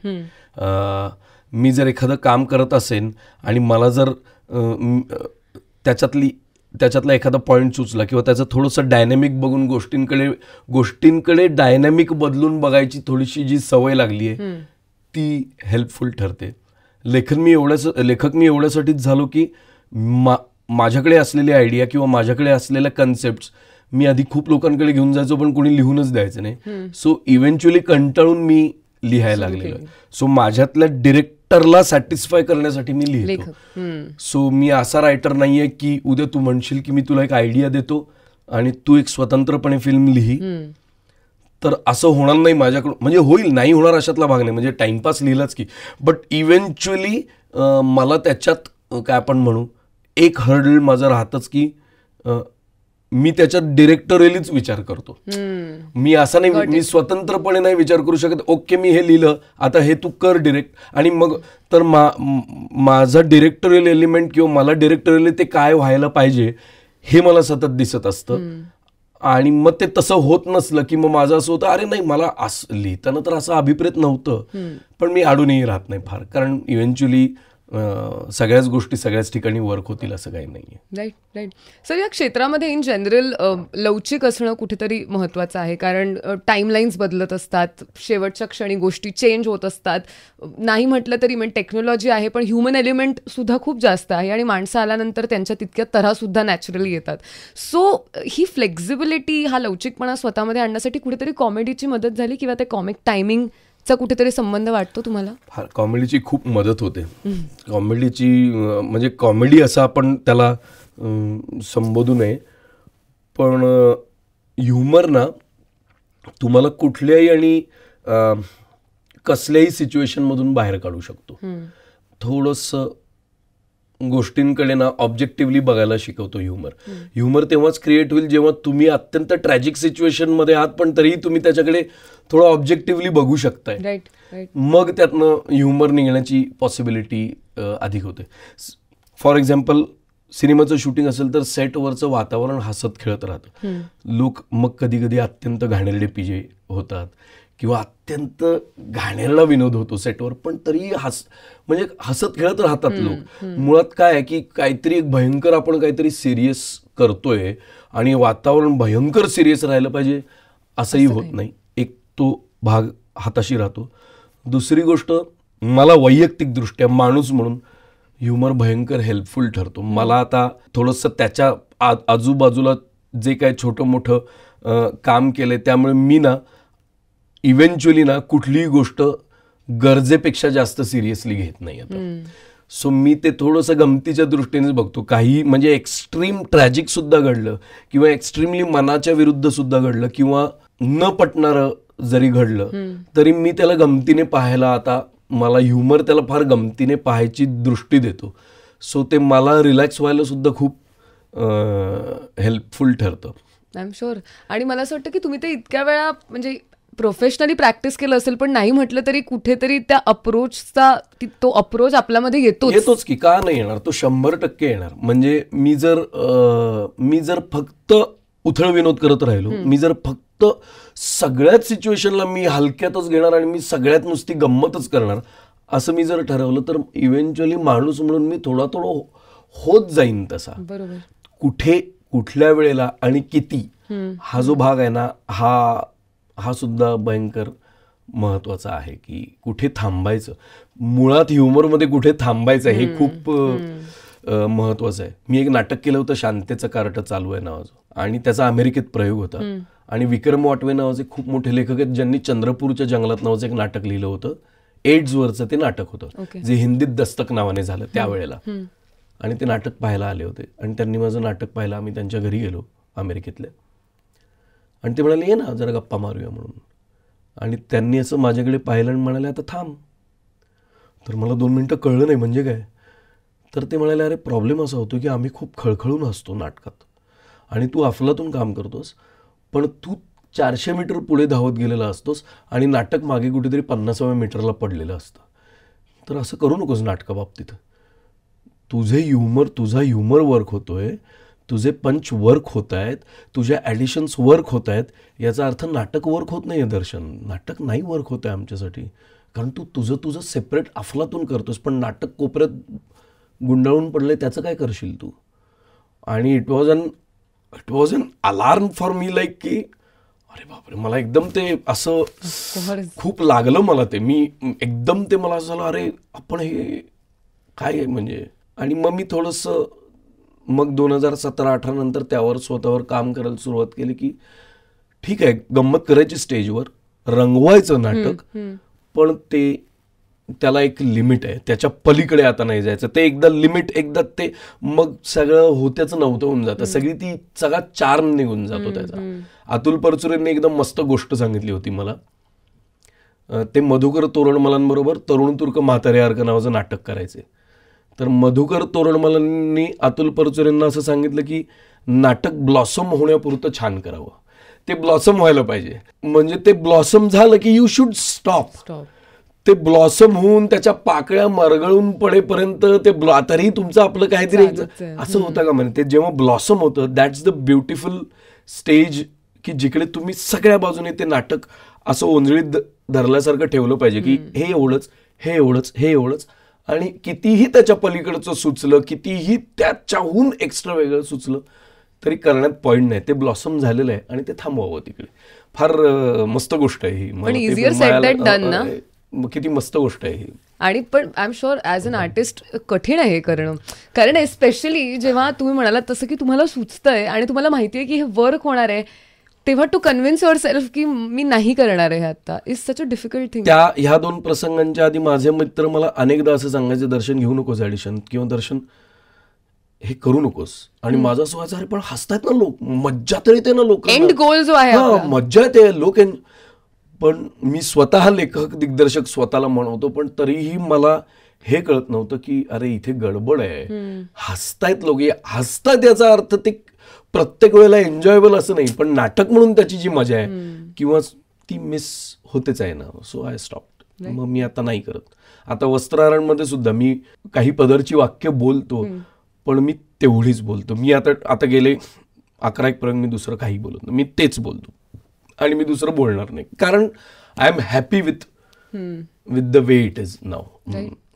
A: मी जर एखादं काम करत असेन आणि मला जर त्याच्यातला एखादा पॉईंट सुचला किंवा त्याचं थोडंसं डायनॅमिक बघून गोष्टींकडे डायनॅमिक बदलून बघायची थोडीशी जी सवय लागली आहे ती हेल्पफुल ठरते. लेखक मी एवढ्यासाठीच झालो की माझ्याकडे असलेली आयडिया किंवा माझ्याकडे असलेल्या कन्सेप्ट मी आधी खूप लोकांकडे घेऊन जायचो पण कोणी लिहूनच द्यायचं नाही. सो इव्हेंच्युअली कंटाळून मी लिहायला लागलेलो. सो माझ्यातल्या डिरेक्टरला सॅटिस्फाय करण्यासाठी मी लिहितो. सो मी असा रायटर नाहीये की उद्या तू म्हणशील की मी तुला एक आयडिया देतो आणि तू एक स्वतंत्रपणे फिल्म लिही, तर असं होणार नाही माझ्याकडून. म्हणजे होईल, नाही होणार अशातला भाग नाही. म्हणजे टाइमपास लिहिलाच की, बट इव्हेंच्युअली मला त्याच्यात काय आपण म्हणू एक हर्डल माझं राहतच की मी त्याच्यात डिरेक्टोरियलीच विचार करतो. मी असं नाही, मी स्वतंत्रपणे नाही विचार करू शकत. ओके मी हे लिहिलं, आता हे तू कर डिरेक्ट, आणि मग तर माझा डिरेक्टोरियल एलिमेंट किंवा मला डिरेक्टोरियल ते काय व्हायला पाहिजे हे मला सतत दिसत असतं. आणि मग ते तसं होत नसलं की मग माझं असं होतं, अरे नाही मला असं लिहिताना तर असं अभिप्रेत नव्हतं. पण मी अडूनही राहत नाही फार, कारण इव्हेंच्युअली सगळ्याच गोष्टी सगळ्याच ठिकाणी वर्क होतील असं काही नाहीये.
B: Right right. सर, या क्षेत्रामध्ये इन जनरल लवचिक असणं कुठेतरी महत्त्वाचं आहे, कारण टाईमलाईन्स बदलत असतात, शेवटच्या क्षणी गोष्टी चेंज होत असतात. नाही म्हटलं तरी टेक्नॉलॉजी आहे पण ह्युमन एलिमेंट सुद्धा खूप जास्त आहे आणि माणसं आल्यानंतर त्यांच्या तितक्या तऱ्हासुद्धा नॅचरली येतात. सो ही फ्लेक्झिबिलिटी, हा लवचिकपणा स्वतःमध्ये आणण्यासाठी कुठेतरी कॉमेडीची मदत झाली किंवा ते कॉमिक टायमिंग चा कुठेतरी संबंध वाटतो तुम्हाला?
A: कॉमेडीची खूप मदत होते. कॉमेडीची म्हणजे कॉमेडी असं आपण त्याला संबोधू नये, पण ह्युमर ना तुम्हाला कुठल्याही आणि कसल्याही सिच्युएशनमधून बाहेर काढू शकतो. थोडंसं गोष्टींकडे ना ऑब्जेक्टिव्हली बघायला शिकवतो ह्युमर. ह्युमर तेव्हाच क्रिएट होईल जेव्हा तुम्ही अत्यंत ट्रॅजिक सिच्युएशनमध्ये आहात पण तरीही तुम्ही त्याच्याकडे थोडं ऑब्जेक्टिव्हली बघू शकताय. मग त्यातनं ह्युमर निघण्याची पॉसिबिलिटी अधिक होते. फॉर एक्झाम्पल, सिनेमाचं शूटिंग असेल तर सेटवरचं वातावरण हसत खेळत राहतं. लोक मग कधी कधी अत्यंत घाणेरडे पिजे होतात किंवा अत्यंत घाणेरडा विनोद होतो सेटवर, पण तरी म्हणजे हसत खेळत राहतात लोक. मुळात काय आहे की काहीतरी एक भयंकर आपण काहीतरी सिरियस करतोय आणि वातावरण भयंकर सिरियस राहिलं पाहिजे असंही होत नाही. एक तो भाग हाताशी राहतो. दुसरी गोष्ट, मला वैयक्तिकदृष्ट्या माणूस म्हणून ह्युमर भयंकर हेल्पफुल ठरतो. मला आता थोडंसं त्याच्या आजूबाजूला जे काय छोटं मोठं काम केलंय त्यामुळे मी ना इव्हेंच्युअली ना कुठलीही गोष्ट गरजेपेक्षा जास्त सिरियसली घेत नाही आता. सो मी ते थोडंसं गमतीच्या दृष्टीनेच बघतो. काही म्हणजे एक्स्ट्रीम ट्रॅजिक सुद्धा घडलं किंवा एक्स्ट्रीमली मनाच्या विरुद्ध सुद्धा घडलं किंवा न पटणारं जरी घडलं तरी मी त्याला गमतीने पाहायला आता मला ह्युमर त्याला फार गमतीने पाहायची दृष्टी देतो. सो ते मला रिलॅक्स व्हायला सुद्धा खूप हेल्पफुल ठरतं.
B: I am sure. आणि मला असं वाटतं की तुम्ही ते इतक्या वेळा म्हणजे प्रोफेशनली प्रॅक्टिस केलं असेल पण नाही म्हटलं तरी कुठेतरी त्या अप्रोचचा तो अप्रोच आपल्यामध्ये
A: येतोच की. का नाही येणार? तो 100% येणार. म्हणजे मी जर फक्त उथळ विनोद करत राहिलो, मी जर फक्त सगळ्याच सिच्युएशनला मी हलक्यातच घेणार आणि मी सगळ्यात नुसती गंमतच करणार असं मी जर ठरवलं तर इव्हेंच्युअली माणूस म्हणून मी थोडा होत जाईन तसा.
B: बरोबर.
A: कुठे कुठल्या वेळेला आणि किती हा जो भाग आहे ना हा सुद्धा भयंकर महत्वाचा आहे की कुठे थांबायचं. मुळात ह्युमरमध्ये कुठे थांबायचं हे खूप महत्वाचं आहे. मी एक नाटक केलं होतं शांतेचं कार्ट चालू आहे नावाचं आणि त्याचा अमेरिकेत प्रयोग होता. आणि विक्रम वाटवे नावाचे खूप मोठे लेखक आहेत ज्यांनी चंद्रपूरच्या जंगलात नावाचं एक नाटक लिहिलं होतं. एड्सवरचं ते नाटक होतं जे हिंदीत दस्तक नावाने झालं त्यावेळेला. आणि ते नाटक पाहायला आले होते आणि त्यांनी माझं नाटक पाहायला आम्ही त्यांच्या घरी गेलो अमेरिकेतल्या आणि ते म्हणाले ये ना जरा गप्पा मारूया म्हणून. आणि त्यांनी असं माझ्याकडे पाहिलं आणि म्हणाले आता थांब. तर मला 2 मिनिटं कळलं नाही म्हणजे काय. तर ते म्हणाले अरे प्रॉब्लेम असा होतो की आम्ही खूप खळखळून असतो नाटकात आणि तू अफलातून काम करतोस पण तू 400 मीटर पुढे धावत गेलेला असतोस आणि नाटक मागे कुठेतरी 50व्या मीटरला पडलेलं असतं. तर असं करू नकोस नाटकाबाबतीत. तुझा ह्युमर वर्क होतोय, तुझे पंच वर्क होत आहेत, तुझ्या ॲडिशन्स वर्क होत आहेत. याचा अर्थ नाटक वर्क होत नाही आहे दर्शन. नाटक नाही वर्क होत आहे आमच्यासाठी कारण तू तुझं सेपरेट अफलातून करतोस पण नाटक कोपऱ्यात गुंडाळून पडलंय त्याचं काय करशील तू. आणि it was an alarm for me like की अरे बापरे मला एकदम ते असं खूप लागलं मला ते. मी एकदम ते मला असं झालं अरे आपण हे काय आहे म्हणजे. आणि मग मी थोडंसं मग 2017-18 नंतर त्यावर स्वतःवर काम करायला सुरुवात केली की ठीक आहे गंमत करायची स्टेजवर, रंगवायचं नाटक पण त्याला एक लिमिट आहे, त्याच्या पलीकडे आता नाही जायचं. ते एकदा लिमिट एकदा ते मग सगळं होत्याचं नव्हतं होऊन जातं. सगळा चार्म निघून जातो त्याचा. अतुल परचुरेंनी एकदम मस्त गोष्ट सांगितली होती मला. ते मधुकर तोरणमलांबरोबर तरुण तुर्क म्हातारे नावाचं नाटक करायचे. तर मधुकर तोरणमलांनी अतुल परचुरेंना असं सांगितलं की नाटक ब्लॉसम होण्यापुरतं छान करावं. ते ब्लॉसम व्हायला पाहिजे. म्हणजे ते ब्लॉसम झालं की यू शुड स्टॉप. ते ब्लॉसम होऊन त्याच्या पाकळ्या मरगळून पडेपर्यंत ते तरी तुमचं आपलं काहीतरी असं होतं का म्हणजे. ते जेव्हा ब्लॉसम होतं दॅट्स द ब्युटिफुल स्टेज की जिकडे तुम्ही सगळ्या बाजूने ते नाटक असं ओंजळीत धरल्यासारखं ठेवलं पाहिजे की हे एवढंच हे एवढंच हे एवढंच. आणि कितीही त्याच्या पलीकडचं सुचलं, कितीही त्याच्याहून एक्स्ट्रा वेगळं सुचलं तरी करण्यात पॉईंट नाही. ते ब्लॉसम झालेलं आहे आणि ते थांबवावं तिकडे. फार मस्त गोष्ट आहे ही. किती मस्त गोष्ट आहे ही.
B: आणि पण I am sure as an artist कठीण आहे हे करणं. कारण एस्पेशली जेव्हा तुम्ही म्हणालात तसं की तुम्हाला सुचतंय आणि तुम्हाला माहिती आहे की हे वर्क होणार आहे तेव्हा टू कन्व्हिन्स युअर सेल्फ की मी नाही करणार आहे आता is such a difficult thing.
A: ह्या 2 प्रसंगांच्या आधी माझे मित्र मला अनेकदा असं सांगायचे दर्शन घेऊ नकोस ॲडिशन किंवा दर्शन हे करू नकोस. आणि माझं असं व्हायचं अरे पण हसतायत ना लोक, मज्जा तर येते ना लोक,
B: एंड गोल जो आहे
A: मज्जा येते लोक. पण मी स्वतः लेखक दिग्दर्शक स्वतःला म्हणवतो पण तरीही मला हे कळत नव्हतं की अरे इथे गडबड आहे. हसतायत लोक, हसतायत याचा अर्थ ते प्रत्येक वेळेला एन्जॉयबल असं नाही पण नाटक म्हणून त्याची जी मजा आहे किंवा ती मिस होतेच आहे ना. So I stopped. मग मी आता नाही करत. आता वस्त्रहरणमध्ये सुद्धा मी काही पदरची वाक्य बोलतो पण मी तेवढीच बोलतो. मी आता गेले 11 प्रयोग मी दुसरं काही बोलत नाही. मी तेच बोलतो आणि मी दुसरं बोलणार नाही कारण I am happy with the way it is now.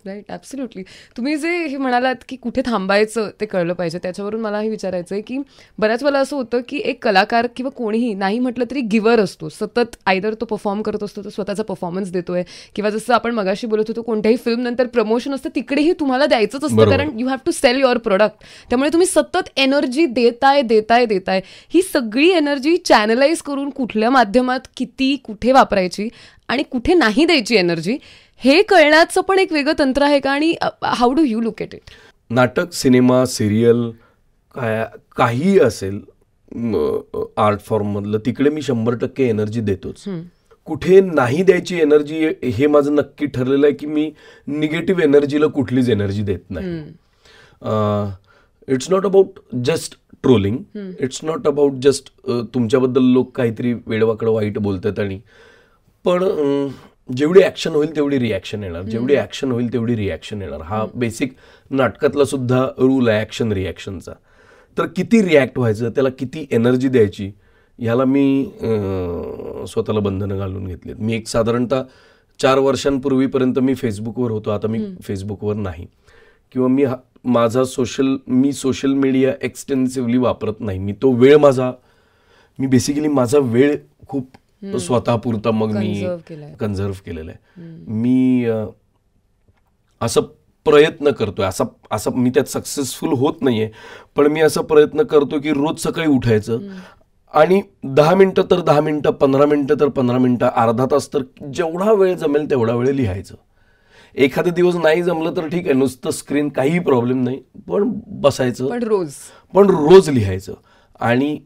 B: Right, absolutely. तुम्ही जे हे म्हणालात की कुठे थांबायचं ते कळलं पाहिजे, त्याच्यावरून मला हे विचारायचं आहे की बऱ्याच वेळेला असं होतं की एक कलाकार किंवा कोणीही नाही म्हटलं तरी गिव्हर असतो. सतत आयदर तो परफॉर्म करत असतो, तो स्वतःचा परफॉर्मन्स देतोय, किंवा जसं आपण मगाशी बोलत होतो कोणत्याही फिल्म नंतर प्रमोशन असतं तिकडेही तुम्हाला द्यायचंच असतं, कारण you have to sell your product. त्यामुळे तुम्ही सतत एनर्जी देताय. ही सगळी एनर्जी चॅनलाइज करून कुठल्या माध्यमात किती कुठे वापरायची आणि कुठे नाही द्यायची एनर्जी, हे कळण्याचं पण एक वेगळं तंत्र आहे का? आणि how do you look at it?
A: नाटक, सिनेमा, सिरियल काही असेल आर्ट फॉर्ममधलं, तिकडे मी 100% एनर्जी देतोच. कुठे नाही द्यायची एनर्जी हे माझं नक्की ठरलेलं आहे की मी निगेटिव्ह एनर्जीला कुठलीच एनर्जी देत नाही. It's not about just trolling, it's not about just तुमच्याबद्दल लोक काहीतरी वेडवाकडं वाईट बोलतात, आणि पण जेवढी ॲक्शन होईल तेवढी रिॲक्शन येणार, जेवढी ॲक्शन होईल तेवढी रिॲक्शन येणार. हा बेसिक नाटकातला सुद्धा रूल आहे ॲक्शन रिॲक्शनचा. तर किती रिॲक्ट व्हायचं, त्याला किती एनर्जी द्यायची, ह्याला मी स्वतःला बंधनं घालून घेतलीत. मी एक साधारणतः 4 वर्षांपूर्वीपर्यंत मी फेसबुकवर होतो, आता मी फेसबुकवर नाही, किंवा मी सोशल मीडिया एक्सटेन्सिव्हली वापरत नाही. मी बेसिकली माझा वेळ खूप स्वतःपुरता मग मी कन्झर्व केलेला आहे. मी असं प्रयत्न करतोय, असं मी त्यात सक्सेसफुल होत नाहीये, पण मी असा प्रयत्न करतो की रोज सकाळी उठायचं आणि 10 मिनिटं तर 10 मिनिटं, 15 मिनिटं तर 15 मिनिटं, अर्धा तास तर जेवढा वेळ जमेल तेवढा वेळ लिहायचं. एखादा दिवस नाही जमलं तर ठीक आहे, नुसतं स्क्रीन, काही प्रॉब्लेम नाही, पण बसायचं, पण रोज लिहायचं. आणि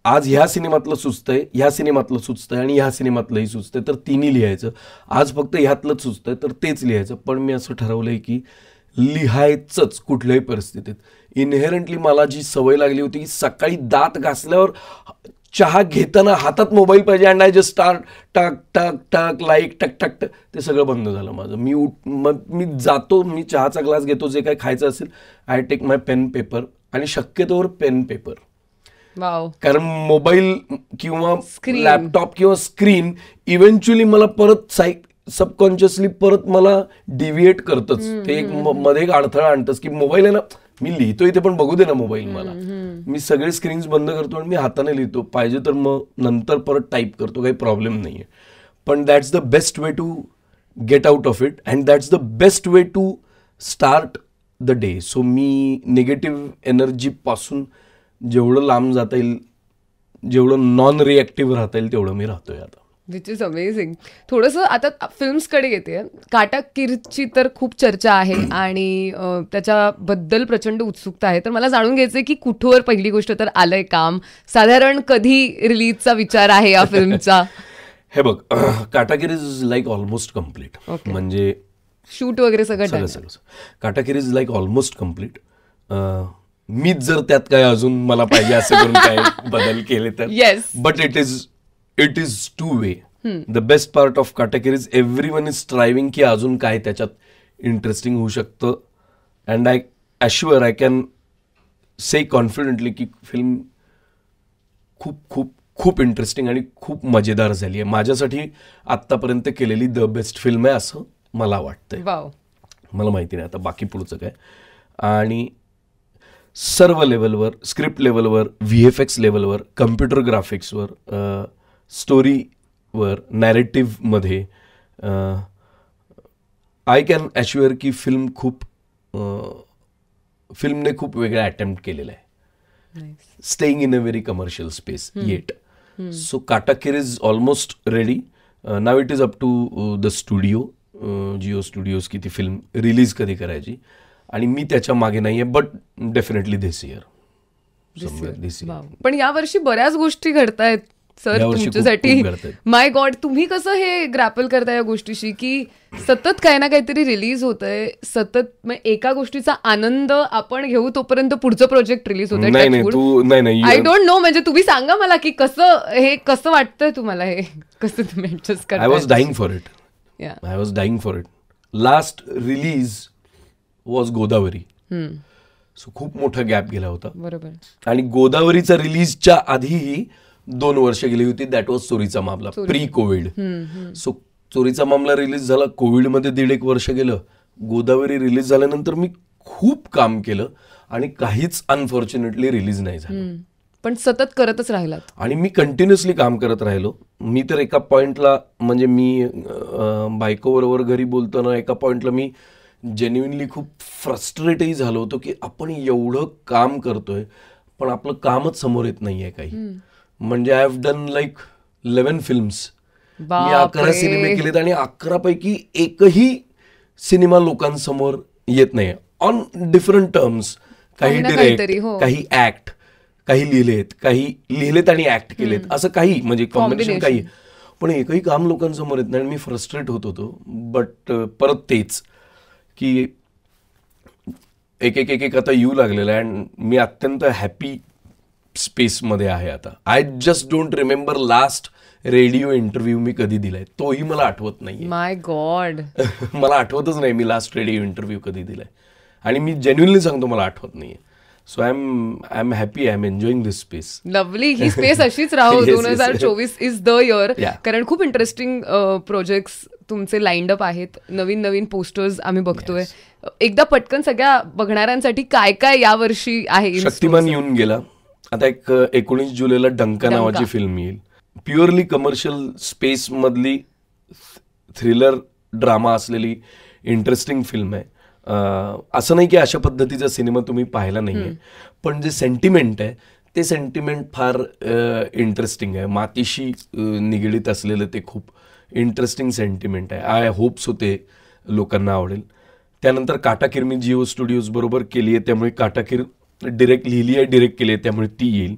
A: आज ह्या सिनेमातलं सुचतंय, ह्या सिनेमातलं सुचतंय आणि ह्या सिनेमातलंही सुचतंय, तर तिन्ही लिहायचं. आज फक्त ह्यातलंच सुचतंय तर तेच लिहायचं. पण मी असं ठरवलंय की लिहायचंच कुठल्याही परिस्थितीत. इनहेरंटली मला जी सवय लागली होती की सकाळी दात घासल्यावर चहा घेताना हातात मोबाईल पाहिजे, अँड आय जस्ट स्टार्ट टक टक टक लाईक टक टक टक, ते सगळं बंद झालं माझं. मी जातो, मी चहाचा ग्लास घेतो, जे काही खायचं असेल I take my pen paper, आणि शक्यतोवर पेन पेपर. कारण मोबाईल किंवा लॅपटॉप किंवा स्क्रीन इव्हेंच्युअली मला परत सबकॉन्शियसली परत मला डिव्हिएट करतच. ते एक मध्ये एक अडथळा आणतच की मोबाईल आहे ना, मी लिहितो इथे पण बघू दे ना मोबाईल मला. मी सगळे स्क्रीन्स बंद करतो आणि मी हाताने लिहितो, पाहिजे तर मग नंतर परत टाईप करतो, काही प्रॉब्लेम नाही आहे. पण that's the best way to get out of it, and that's the best way to start the day. So मी निगेटिव्ह एनर्जीपासून जेवढं लांब जाता येईल, जेवढं नॉन रिॲक्टिव्ह राहता येईल तेवढं मी राहतोय आता.
B: Which is amazing. थोडंसं आता फिल्म्सकडे येते. काटाकीरची तर खूप चर्चा आहे आणि त्याच्याबद्दल प्रचंड उत्सुकता आहे. तर मला जाणून घ्यायचंय की कुठवर पहिली गोष्ट तर आलंय काम, साधारण कधी रिलीजचा विचार आहे या फिल्मचा?
A: हे बघ, काटाकीर इज लाईक ऑलमोस्ट कम्प्लीट. म्हणजे
B: शूट वगैरे सगळं.
A: काटाकीर इज लाईक ऑलमोस्ट कम्प्लीट. मीच जर त्यात काय अजून मला पाहिजे असं करून काय बदल केले तर. But it is two way. The best part of काटाकीर इज एव्हरीवन इज स्ट्रायव्हिंग की अजून काय त्याच्यात इंटरेस्टिंग होऊ शकतं. And I can say confidently की फिल्म खूप खूप खूप इंटरेस्टिंग आणि खूप मजेदार झाली आहे. माझ्यासाठी आत्तापर्यंत केलेली द बेस्ट फिल्म आहे असं मला वाटतंय. मला माहिती नाही आता बाकी पुढचं काय. आणि सर्व लेवलवर, स्क्रिप्ट लेवलवर, VFX लेवलवर, कम्प्युटर ग्राफिक्सवर, स्टोरीवर, नॅरेटिव्हमध्ये आय कॅन ॲश्युअर की फिल्मने खूप वेगळा अटेम्प्ट केलेला आहे. Staying in a very commercial space yet. So Katakir is almost ready. Now it is up to the studio, Jio studios की ती फिल्म रिलीज कधी करायची, आणि मी त्याच्या मागे नाहीये, बट डेफिनेटली दिस इयर.
B: पण यावर्षी बऱ्याच गोष्टी घडतायत सर तुमच्यासाठी. माय गॉड, तुम्ही कसं हे ग्रॅपल करताय या गोष्टीशी की सतत काही ना काहीतरी रिलीज होतंय, सतत एका गोष्टीचा आनंद आपण घेऊ तोपर्यंत पुढचं प्रोजेक्ट रिलीज होतंय. आय डोंट नो, म्हणजे तुम्ही सांगा मला की कसं वाटतंय तुम्हाला, हे कसं तुम्ही ऍडजस्ट करताय?
A: I was dying for it. Last release was Godavari. So खूप मोठा गॅप गेला होता.
B: बरोबर.
A: आणि गोदावरीचा रिलीजच्या आधीही 2 वर्ष गेली होती. दॅट वॉज चोरीचा मामला, प्री कोविड. सो चोरीचा मामला रिलीज झाला, कोविडमध्ये 1.5 वर्ष गेलं. गोदावरी रिलीज झाल्यानंतर मी खूप काम केलं आणि काहीच अनफॉर्च्युनेटली रिलीज नाही झालं.
B: पण सतत करतच राहिलात.
A: आणि मी कंटिन्युअसली काम करत राहिलो. मी तर एका पॉइंटला म्हणजे मी बायकोबरोबर घरी बोलताना एका पॉइंटला मी जेन्युइनली खूप फ्रस्ट्रेटही झालो होतो की आपण एवढं काम करतोय पण आपलं कामच समोर येत नाहीये काही. म्हणजे I have done like 11 films. मी 11 सिनेमे केलेत आणि 11 पैकी एकही सिनेमा लोकांसमोर येत नाही ऑन डिफरंट टर्म्स. काही डिरेक्ट, काही ऍक्ट, काही लिहिलेत आणि ऍक्ट केलेत, असं काही म्हणजे कॉम्बिनेशन काही, पण एकही काम लोकांसमोर येत नाही. आणि मी फ्रस्ट्रेट होत होतो. बट परत तेच की एक आता येऊ लागलेलं आहे अँड मी अत्यंत हॅपी स्पेसमध्ये आहे आता. I just don't remember last radio interview मी कधी दिलाय, तोही मला आठवत नाहीये.
B: My God.
A: मला आठवतच नाही मी लास्ट रेडिओ इंटरव्ह्यू कधी दिलाय. आणि मी जेन्युइनली सांगतो मला आठवत नाहीये. So I am happy, I am enjoying this space.
B: Lovely. He space अशीच राहो. 2024 इज द इयर. कारण खूप इंटरेस्टिंग प्रोजेक्ट्स तुमचे लाईंड अप आहेत. नवीन पोस्टर्स आम्ही बघतोय. एकदा पटकन सगळ्या बघणाऱ्यांसाठी काय काय यावर्षी आहे.
A: शक्तिमान येऊन गेला. आता एक 19 जुलैला डंका नावाची फिल्म येईल. प्युअरली कमर्शियल स्पेस मधली थ्रिलर ड्रामा असलेली इंटरेस्टिंग फिल्म आहे. असं नाही की अशा पद्धतीचा सिनेमा तुम्ही पाहिला नाहीये, पण जे सेंटिमेंट आहे ते सेंटिमेंट फार इंटरेस्टिंग आहे. मातीशी निगडीत असलेलं ते खूप इंटरेस्टिंग सेंटिमेंट आहे. आय होप सो ते लोकांना आवडेल. त्यानंतर काटाकीर मी जिओ स्टुडिओज बरोबर केली आहे, त्यामुळे काटाकीर डिरेक्ट लिहिली आहे, डिरेक्ट केली आहे, त्यामुळे ती येईल.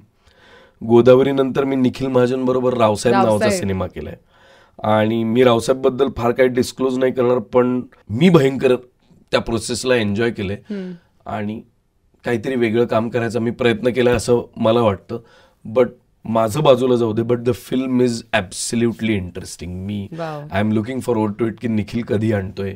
A: गोदावरी नंतर मी निखिल महाजन बरोबर रावसाहेब नावाचा सिनेमा केलाय. आणि मी रावसाहेब बद्दल फार काही डिस्क्लोज नाही करणार, पण मी भयंकर त्या प्रोसेसला एन्जॉय केलंय आणि काहीतरी वेगळं काम करायचा मी प्रयत्न केलाय असं मला वाटतं. बट माझं बाजूला जाऊ दे, but the film is absolutely interesting. मी I am looking forward to it की निखिल कधी आणतोय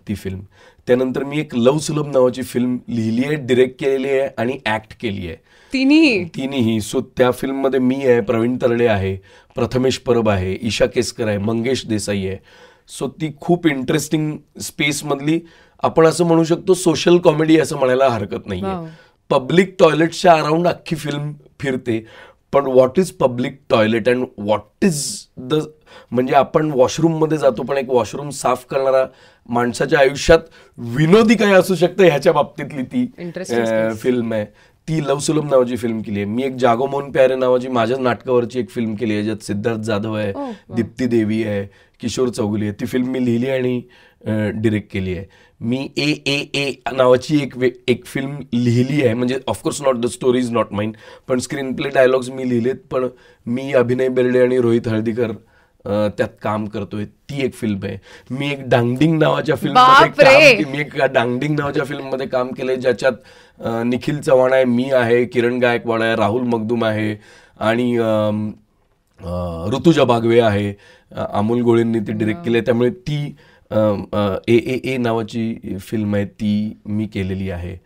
A: ती फिल्म. त्यानंतर मी एक लव सुलभ नावाची फिल्म लिहिली आहे, डिरेक्ट केलेली आहे आणि ऍक्ट केली आहे. तिन्ही. सो त्या फिल्ममध्ये मी आहे, प्रवीण तरडे आहे, प्रथमेश परब आहे, ईशा केसकर आहे, मंगेश देसाई आहे. सो ती खूप इंटरेस्टिंग स्पेसमधली आपण असं म्हणू शकतो सोशल कॉमेडी असं म्हणायला हरकत नाहीये. पब्लिक टॉयलेटच्या अराउंड अख्खी फिल्म फिरते, पण what is public toilet and what is the म्हणजे आपण वॉशरूममध्ये जातो, पण एक वॉशरूम साफ करणारा माणसाच्या आयुष्यात विनोदी काय असू शकतं ह्याच्या बाबतीतली ती फिल्म आहे. ती लव सुलभ नावाची फिल्म केली आहे. मी एक जागो मोहन प्यारे नावाची माझ्याच नाटकावरची एक फिल्म केली आहे, ज्यात सिद्धार्थ जाधव आहे, दीप्ती देवी आहे, किशोर चौगुले आहे. ती फिल्म मी लिहिली आणि डिरेक्ट केली आहे. मी ए नावाची एक फिल्म लिहिली आहे, म्हणजे of course not the story is not mine, पण स्क्रीन प्ले डायलॉग्स मी लिहिलेत. पण मी अभिनय बेर्डे आणि रोहित हळदीकर त्यात काम करतोय. ती एक फिल्म आहे. मी एक डांगडिंग नावाच्या फिल्ममध्ये काम केलंय, ज्याच्यात निखिल चव्हाण आहे, मी आहे, किरण गायकवाड आहे, राहुल मगदूम आहे आणि ऋतुजा बागवे आहे. अमोल गोळेंनी ती डिरेक्ट केली आहे. त्यामुळे ती ए नावाची फिल्म आहे, ती मी केलेली आहे.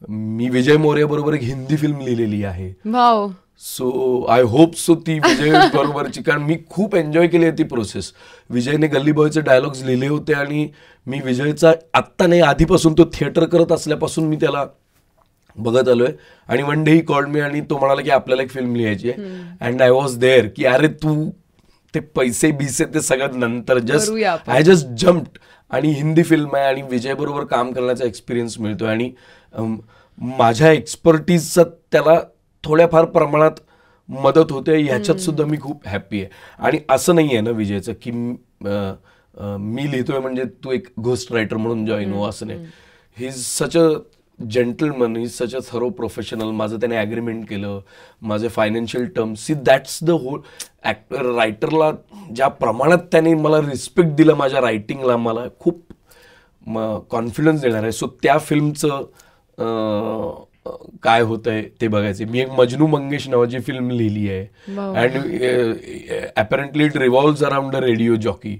A: मी विजय मोरे बरोबर एक हिंदी फिल्म लिहिलेली आहे. सो आय होप सो ती विजय बरोबरची, कारण मी खूप एन्जॉय केली आहे ती प्रोसेस. विजयने गल्ली बॉयचे डायलॉग्स लिहिले होते आणि मी विजयचा आत्ता नाही आधीपासून तो थिएटर करत असल्यापासून मी त्याला बघत आलोय. आणि one day he called me आणि तो म्हणाला की आपल्याला एक फिल्म लिहायची आहे. अँड आय वॉज देअर की अरे तू ते पैसे बिसे ते सगळं नंतर आय जस्ट जम्प्ड. आणि हिंदी फिल्म आहे आणि विजय बरोबर काम करण्याचा एक्सपिरियन्स मिळतोय आणि माझ्या एक्सपर्टीजचा त्याला थोड्याफार प्रमाणात मदत होते. ह्याच्यात सुद्धा मी खूप हॅप्पी आहे. आणि असं नाही आहे ना विजयचं की मी लिहितोय म्हणजे तू एक घोस्ट रायटर म्हणून जॉईन हो, असं नाही. He is such a gentleman, he is such a thorough professional. माझं त्याने ॲग्रीमेंट केलं, माझे financial terms, see that's the whole. रायटरला ज्या प्रमाणात त्याने मला रिस्पेक्ट दिलं माझ्या रायटिंगला, मला खूप कॉन्फिडन्स देणार आहे. सो त्या फिल्मचं काय होतंय ते बघायचे. मी एक मजनू मंगेश नावाची फिल्म लिहिली आहे and apparently it revolves around a radio jockey.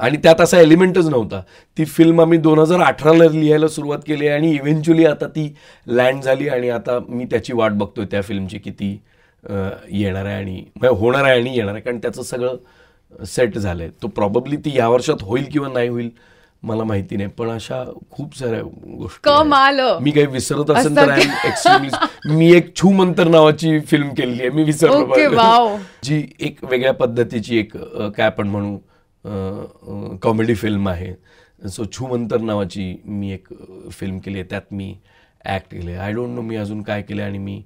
A: आणि त्यात असा एलिमेंटच नव्हता. ती फिल्म आम्ही 2018ला लिहायला सुरुवात केली आणि इव्हेंच्युअली आता ती लँड झाली आणि आता मी त्याची वाट बघतोय त्या फिल्मची की ती येणार आहे आणि होणार आहे आणि येणार आहे, कारण त्याचं सगळं सेट झालंय. तो प्रॉब्ली ती या वर्षात होईल किंवा नाही होईल मला माहिती नाही, पण अशा खूप साऱ्या गोष्टी
B: कमाल.
A: मी काही विसरत असेल तर एक्स्ट्रीमली. मी एक छू मंतर नावाची फिल्म केलेली आहे, मी विसरलो, जी एक वेगळ्या पद्धतीची एक काय आपण म्हणू कॉमेडी फिल्म आहे. सो छू मंतर नावाची मी एक फिल्म केली आहे, त्यात मी ऍक्ट केले. आय डोंट नो मी अजून काय केले आणि मी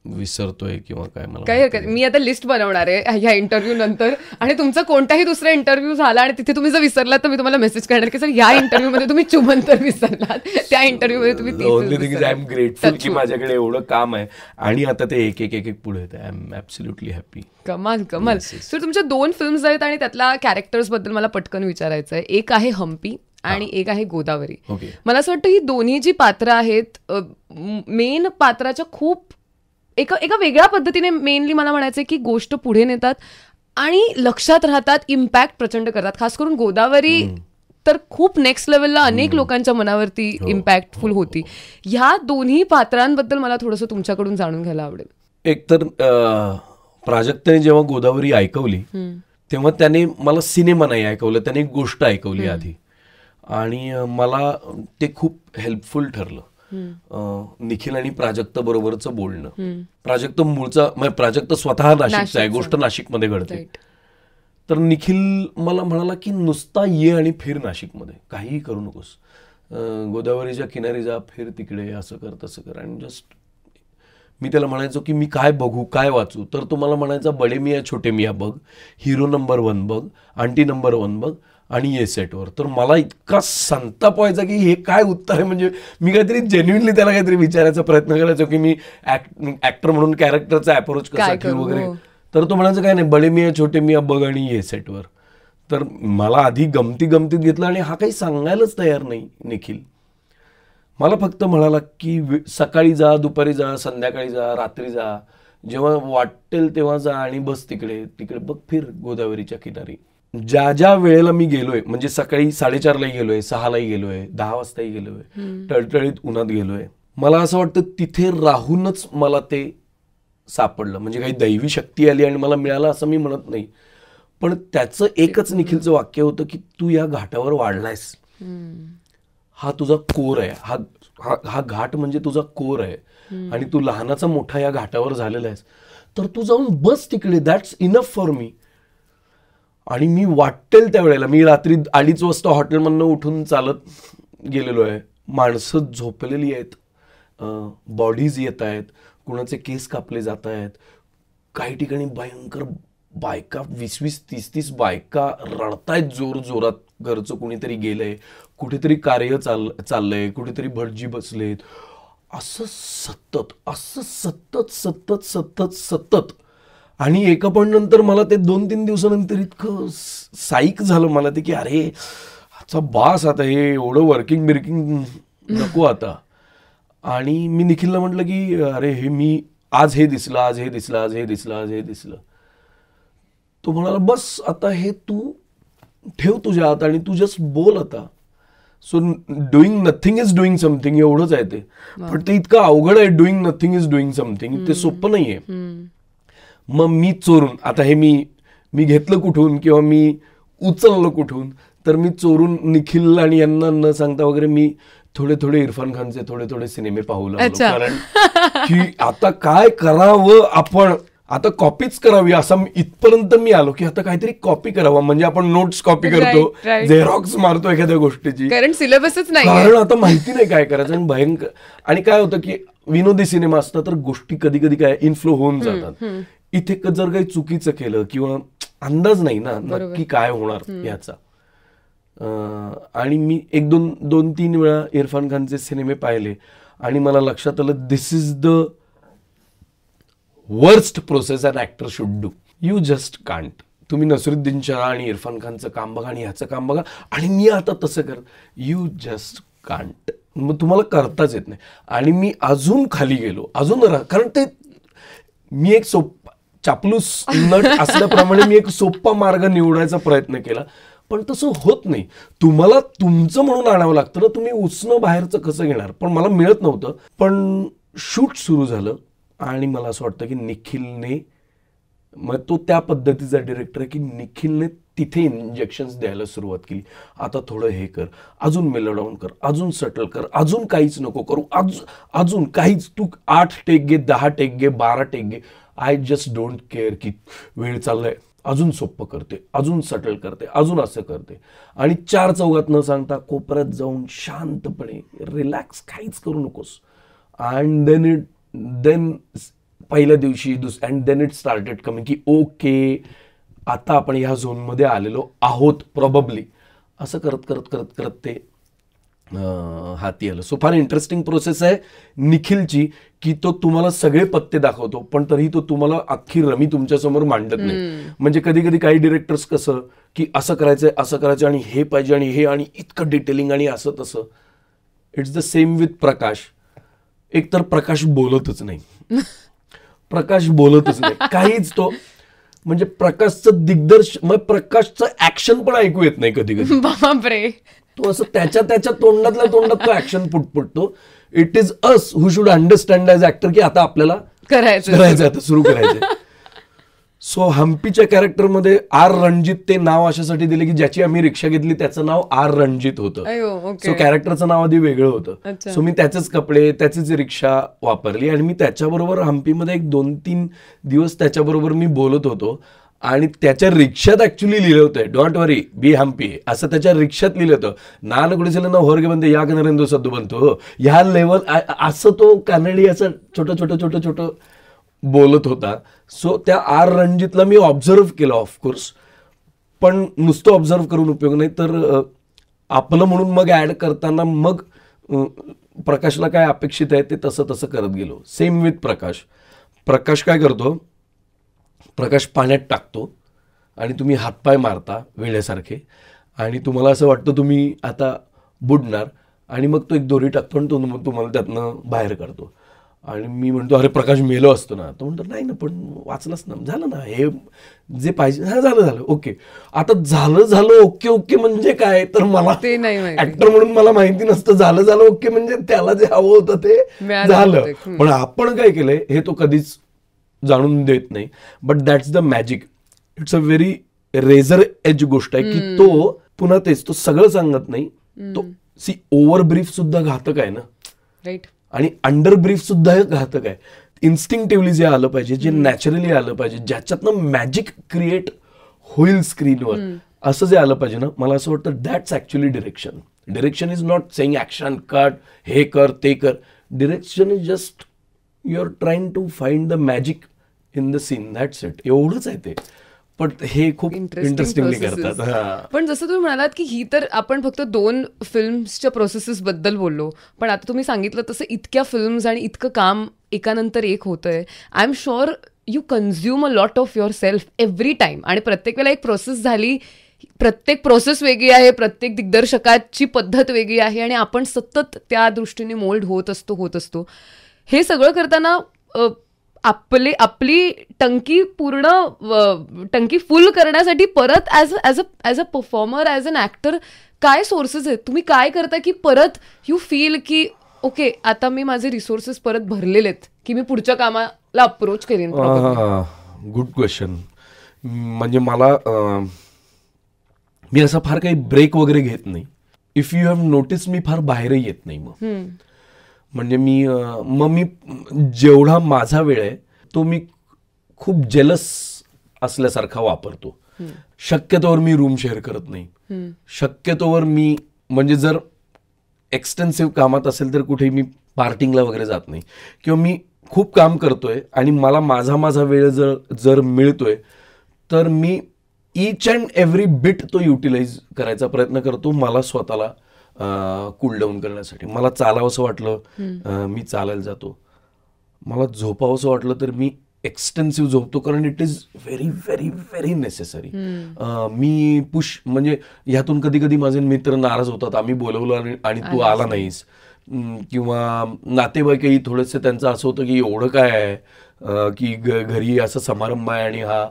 A: विसरतोय किंवा काय. मला
B: काही हरकत, मी आता लिस्ट बनवणार आहे ह्या इंटरव्ह्यू नंतर, आणि तुमचा कोणताही दुसरा इंटरव्ह्यू झाला आणि तिथे तुम्ही जर विसरलात तर मी तुम्हाला मेसेज करणार की सर या इंटरव्ह्यू मध्ये तुम्ही चुमंतर विसरलात, त्या इंटरव्ह्यू मध्ये तुम्ही.
A: Only thing is I am grateful की माझ्याकडे एवढं काम आहे आणि आता ते एक एक एक एक पुढे येतं. I am absolutely happy.
B: कमाल कमाल. सर तुमच्या 2 फिल्म्स आहेत आणि त्यातल्या कॅरेक्टर्स बद्दल मला पटकन विचारायचं आहे. एक आहे हम्पी आणि एक आहे गोदावरी. मला असं वाटतं ही दोन्ही जी पात्र आहेत, मेन पात्राच्या खूप एका वेगळ्या पद्धतीने मेनली मला म्हणायचं की गोष्ट पुढे नेतात आणि लक्षात राहतात, इम्पॅक्ट प्रचंड करतात. खास करून गोदावरी तर खूप नेक्स्ट लेवलला अनेक लोकांच्या मनावरती इम्पॅक्टफुल होती. ह्या दोन्ही पात्रांबद्दल मला थोडंसं तुमच्याकडून जाणून घ्यायला आवडेल.
A: एक तर प्राजक्ताने जेव्हा गोदावरी ऐकवली तेव्हा त्याने मला सिनेमा नाही ऐकवलं, त्याने एक गोष्ट ऐकवली आधी आणि मला ते खूप हेल्पफुल ठरलं. निखिल आणि प्राजक्त बरोबरचं बोलणं. प्राजक्त स्वतः नाशिकचा आहे, गोष्ट नाशिकमध्ये घडते. तर निखिल मला म्हणाला की नुसता ये आणि फिर नाशिकमध्ये, काहीही करू नकोस, गोदावरीच्या किनारी जा, फिर तिकडे, असं कर तसं कर. आणि जस्ट मी त्याला म्हणायचो की मी काय बघू काय वाचू, तर तो मला म्हणायचा बडे मिया छोटे मिया बघ, हिरो नंबर 1 बघ, आंटी नंबर 1 बघ आणि ये सेटवर. तर मला इतका संताप व्हायचा की हे काय उत्तर आहे. म्हणजे मी काहीतरी जेन्युइनली त्याला काहीतरी विचारायचा प्रयत्न करायचो की मी ऍक्टर म्हणून कॅरेक्टरचा अप्रोच कसा ठेवू वगैरे. तर तो म्हणायचं काय नाही, बडे मिया छोटे मिया बघ आणि ये सेटवर. तर मला आधी गमतीत घेतलं आणि हा काही सांगायलाच तयार नाही निखिल. मला फक्त म्हणाला की सकाळी जा, दुपारी जा, संध्याकाळी जा, रात्री जा, जेव्हा वाटेल तेव्हा जा आणि बस तिकडे बघ, फिर गोदावरीच्या किनारी. ज्या वेळेला मी गेलोय, म्हणजे सकाळी 4:30लाही गेलोय, 6लाही गेलोय, 10 वाजताही गेलोय, टळटळीत उन्हात गेलोय, मला असं वाटतं तिथे राहूनच मला ते सापडलं. म्हणजे काही दैवी शक्ती आली आणि मला मिळालं असं मी म्हणत नाही, पण त्याचं एकच निखिलचं वाक्य होतं की तू या घाटावर वाढलायस, हा तुझा कोर आहे, हा घाट म्हणजे तुझा कोर आहे आणि तू लहानाचा मोठा या घाटावर झालेला आहेस, तर तू जाऊन बस तिकडे, दॅट्स इनफ फॉर मी. आणि मी वाटेल त्यावेळेला, मी रात्री 2:30 वाजता हॉटेलमधनं उठून चालत गेलेलो आहे, माणसं झोपलेली आहेत, बॉडीज येत आहेत, कुणाचे केस कापले जात आहेत, काही ठिकाणी भयंकर बायका 20-20, 30-30 बायका रडतायत जोर जोरात, घरचं कुणीतरी गेलंय, कुठेतरी कार्य चाललंय, कुठेतरी भटजी बसलेत, असं सतत. आणि एका पण नंतर मला ते 2-3 दिवसानंतर इतकं साईक झालं मला ते की अरे आता बास, आता हे एवढं वर्किंग बिर्किंग नको आता. आणि मी निखिलला म्हटलं की अरे हे मी आज हे दिसलं. तो म्हणाला बस आता हे तू ठेव तुझ्या हात आणि तू जस्ट बोल आता. So doing nothing is doing something, एवढंच आहे ते. पण ते इतकं अवघड आहे, doing nothing is doing something, ते सोपं नाहीये. मग मी चोरून, आता हे मी घेतलं कुठून किंवा मी उचललं कुठून, तर मी चोरून निखिल आणि यांना न सांगता वगैरे मी थोडे इरफान खानचे थोडे सिनेमे पाहू लागलो. कारण की आता काय करावं, आपण आता कॉपीच करावी असं इथपर्यंत मी आलो की आता काहीतरी कॉपी करावं. म्हणजे आपण नोट्स कॉपी करतो, झेरॉक्स मारतो एखाद्या गोष्टीची,
B: कारण सिलेबसच नाही,
A: कारण आता माहिती नाही काय करायचं. आणि भयंकर, आणि काय होतं की विनोदी सिनेमा असतात तर गोष्टी कधी काय इन्फ्लो होऊन जातात. इथे जर काही चुकीचं केलं किंवा अंदाज नाही ना नक्की काय होणार याचा. आणि मी 2-3 वेळा इरफान खानचे सिनेमे पाहिले आणि मला लक्षात आलं this is the worst process an actor should do. You just can't. तुम्ही नसरुद्दीन शाह आणि इरफान खानचं काम बघा आणि ह्याचं काम बघा आणि मी आता तसं कर, यू जस्ट कांट. मग तुम्हाला करताच येत नाही. आणि मी अजून खाली गेलो, कारण ते मी एक चापलूस नट असल्याप्रमाणे मी एक सोपा मार्ग निवडायचा प्रयत्न केला, पण तसं होत नाही. तुम्हाला तुमचं म्हणून आणावं लागतं ना, तुम्ही उसणं बाहेरचं कसं घेणार. पण मला मिळत नव्हतं. पण शूट सुरू झालं आणि मला असं वाटतं की निखिलने, मग तो त्या पद्धतीचा डिरेक्टर आहे की निखिलने तिथे इंजेक्शन्स द्यायला सुरुवात केली. आता थोडं हे कर, अजून मेलोडाऊन कर, अजून सटल कर, अजून काहीच नको करू, अजून काहीच, तू 8 टेक घे, 10 टेक घे, 12 टेक घे, आय जस्ट डोंट केअर की वेळ चाललाय, अजून सोपं करते, अजून सटल करते, अजून असं करते. आणि 4 चौघात न सांगता कोपऱ्यात जाऊन शांतपणे रिलॅक्स, काहीच करू नकोस. अँड देन पहिल्या दिवशी and then it started coming की ओके आता आपण ह्या झोनमध्ये आलेलो आहोत प्रॉबब्ली. असं करत करत करत करत ते हाती आलं. सो फार इंटरेस्टिंग प्रोसेस आहे निखिलची, की तो तुम्हाला सगळे पत्ते दाखवतो पण तरी तो तुम्हाला अख्खी रमी तुमच्यासमोर मांडत नाही. म्हणजे कधी कधी काही डिरेक्टर्स कसं की असं करायचंय, असं करायचं, आणि हे पाहिजे, आणि हे, आणि इतकं डिटेलिंग, आणि असं तसं. इट्स द सेम विथ प्रकाश. एकतर प्रकाश बोलतच नाही, प्रकाश बोलतच नाही काहीच. तो म्हणजे प्रकाशचं दिग्दर्शन, मग प्रकाशचं ऍक्शन पण ऐकू येत नाही कधी कधी.
B: बापरे.
A: तो असं त्याच्या तोंडातल्या तोंडात तो ऍक्शन पुटपुटतो. It is us who should understand as actor की आता आपल्याला करायचं, आता सुरू करायचंय. सो हम्पीच्या कॅरेक्टरमध्ये आर रणजित ते नाव अशासाठी दिले की ज्याची आम्ही रिक्षा घेतली त्याचं नाव आर रणजित होतं. सो कॅरेक्टरचं नाव आधी वेगळं होतं. सो मी त्याचेच कपडे, त्याचीच रिक्षा वापरली, आणि मी त्याच्याबरोबर हम्पीमध्ये 1-2-3 दिवस त्याच्याबरोबर मी बोलत होतो. आणि त्याच्या रिक्षात ऍक्च्युली लिहिलं होतं डोंट वरी बी हम्पी, असं त्याच्या रिक्षात लिहिलं होतं. नान गुडिसले ना होरगे बनते या नरेंद्र सद्दू बनतो ह्या लेवल, असं तो कॅनडी असं छोटं छोटं छोटं बोलत होता. सो त्या आर रणजितला मी ऑब्झर्व केलं ऑफकोर्स, पण नुसतं ऑब्झर्व करून उपयोग नाही, तर आपलं म्हणून मग ऍड करताना मग प्रकाशला काय अपेक्षित आहे ते तसं तसं करत गेलो. सेम विथ प्रकाश. प्रकाश काय करतो, प्रकाश पाण्यात टाकतो आणि तुम्ही हातपाय मारता वेड्यासारखे, आणि तुम्हाला असं वाटतं तुम्ही आता बुडणार, आणि मग तो एक दोरी टाकतो आणि तो तुम्हाला त्यातनं बाहेर काढतो. आणि मी म्हणतो अरे प्रकाश मेलो असतो ना. तो म्हणतो नाही ना, पण वाचलंच ना, झालं ना, हे जे पाहिजे, हा झालं ओके. आता झालं ओके ओके म्हणजे काय, तर मला
B: ते नाही
A: ऍक्टर म्हणून मला माहिती नसतं झालं ओके म्हणजे त्याला जे हवं होतं ते झालं. पण आपण काय केलंय हे तो कधीच जाणून देत नाही. But that's the magic. It's a very razor edge गोष्ट आहे की तो पुन्हा तेच, तो सगळं सांगत नाही. तो ओव्हर ब्रीफ सुद्धा घातक आहे ना,
B: राईट,
A: आणि अंडर ब्रीफ सुद्धा घातक आहे. इन्स्टिंक्टिव्हली जे आलं पाहिजे, जे नॅचरली आलं पाहिजे, ज्याच्यातनं मॅजिक क्रिएट होईल स्क्रीनवर, असं जे आलं पाहिजे ना, मला असं वाटतं that's actually direction. Direction is not saying action cut, हे कर ते कर. Direction is just you are trying to find the magic in the scene, that's it. एवढंच आहे ते. पण हे खूप इंटरेस्टिंगली करतात.
B: पण जसं तुम्ही म्हणालात की ही तर आपण फक्त 2 फिल्म्सच्या प्रोसेसेस बद्दल बोललो, पण आता तुम्ही सांगितलं तसं इतक्या फिल्म्स आणि इतकं काम एकानंतर एक होतंय. I am sure you consume a lot of your self every time, आणि प्रत्येक वेळेला एक प्रोसेस झाली, प्रत्येक प्रोसेस वेगळी आहे, प्रत्येक दिग्दर्शकाची पद्धत वेगळी आहे, आणि आपण सतत त्या दृष्टीने मोल्ड होत असतो. हे सगळं करताना आपली टंकी फुल करण्यासाठी परत as a performer, as an actor काय सोर्सेस आहेत, तुम्ही काय करता की परत यू फील की ओके आता मी माझे रिसोर्सेस परत भरलेले आहेत की मी पुढच्या कामाला अप्रोच करेन?
A: Good question. म्हणजे मला मी असा फार काही ब्रेक वगैरे घेत नाही. इफ यू हॅव नोटीस मी फार बाहेरही येत नाही. म्हणजे मी जेवढा माझा वेळ आहे तो मी खूप जेलस असल्यासारखा वापरतो. शक्यतोवर मी रूम शेअर करत नाही. शक्यतोवर मी म्हणजे जर एक्सटेन्सिव्ह कामात असेल तर कुठेही मी पार्टिंगला वगैरे जात नाही. किंवा मी खूप काम करतोय आणि मला माझा वेळ जर मिळतोय तर मी ईच अँड एव्हरी बिट तो युटिलाइज करायचा प्रयत्न करतो मला स्वतःला कूल डाऊन करण्यासाठी. मला चालावंसं वाटलं मी चालायला जातो. मला झोपावंसं वाटलं तर मी एक्सटेन्सिव्ह झोपतो, कारण it is very very very necessary. मी म्हणजे ह्यातून कधी कधी माझे मित्र नाराज होतात, आम्ही बोलवलं आणि तू आला नाहीस, किंवा नातेवाईकही थोडेसे त्यांचं असं होतं की एवढं काय आहे की घरी असं समारंभ आहे आणि हा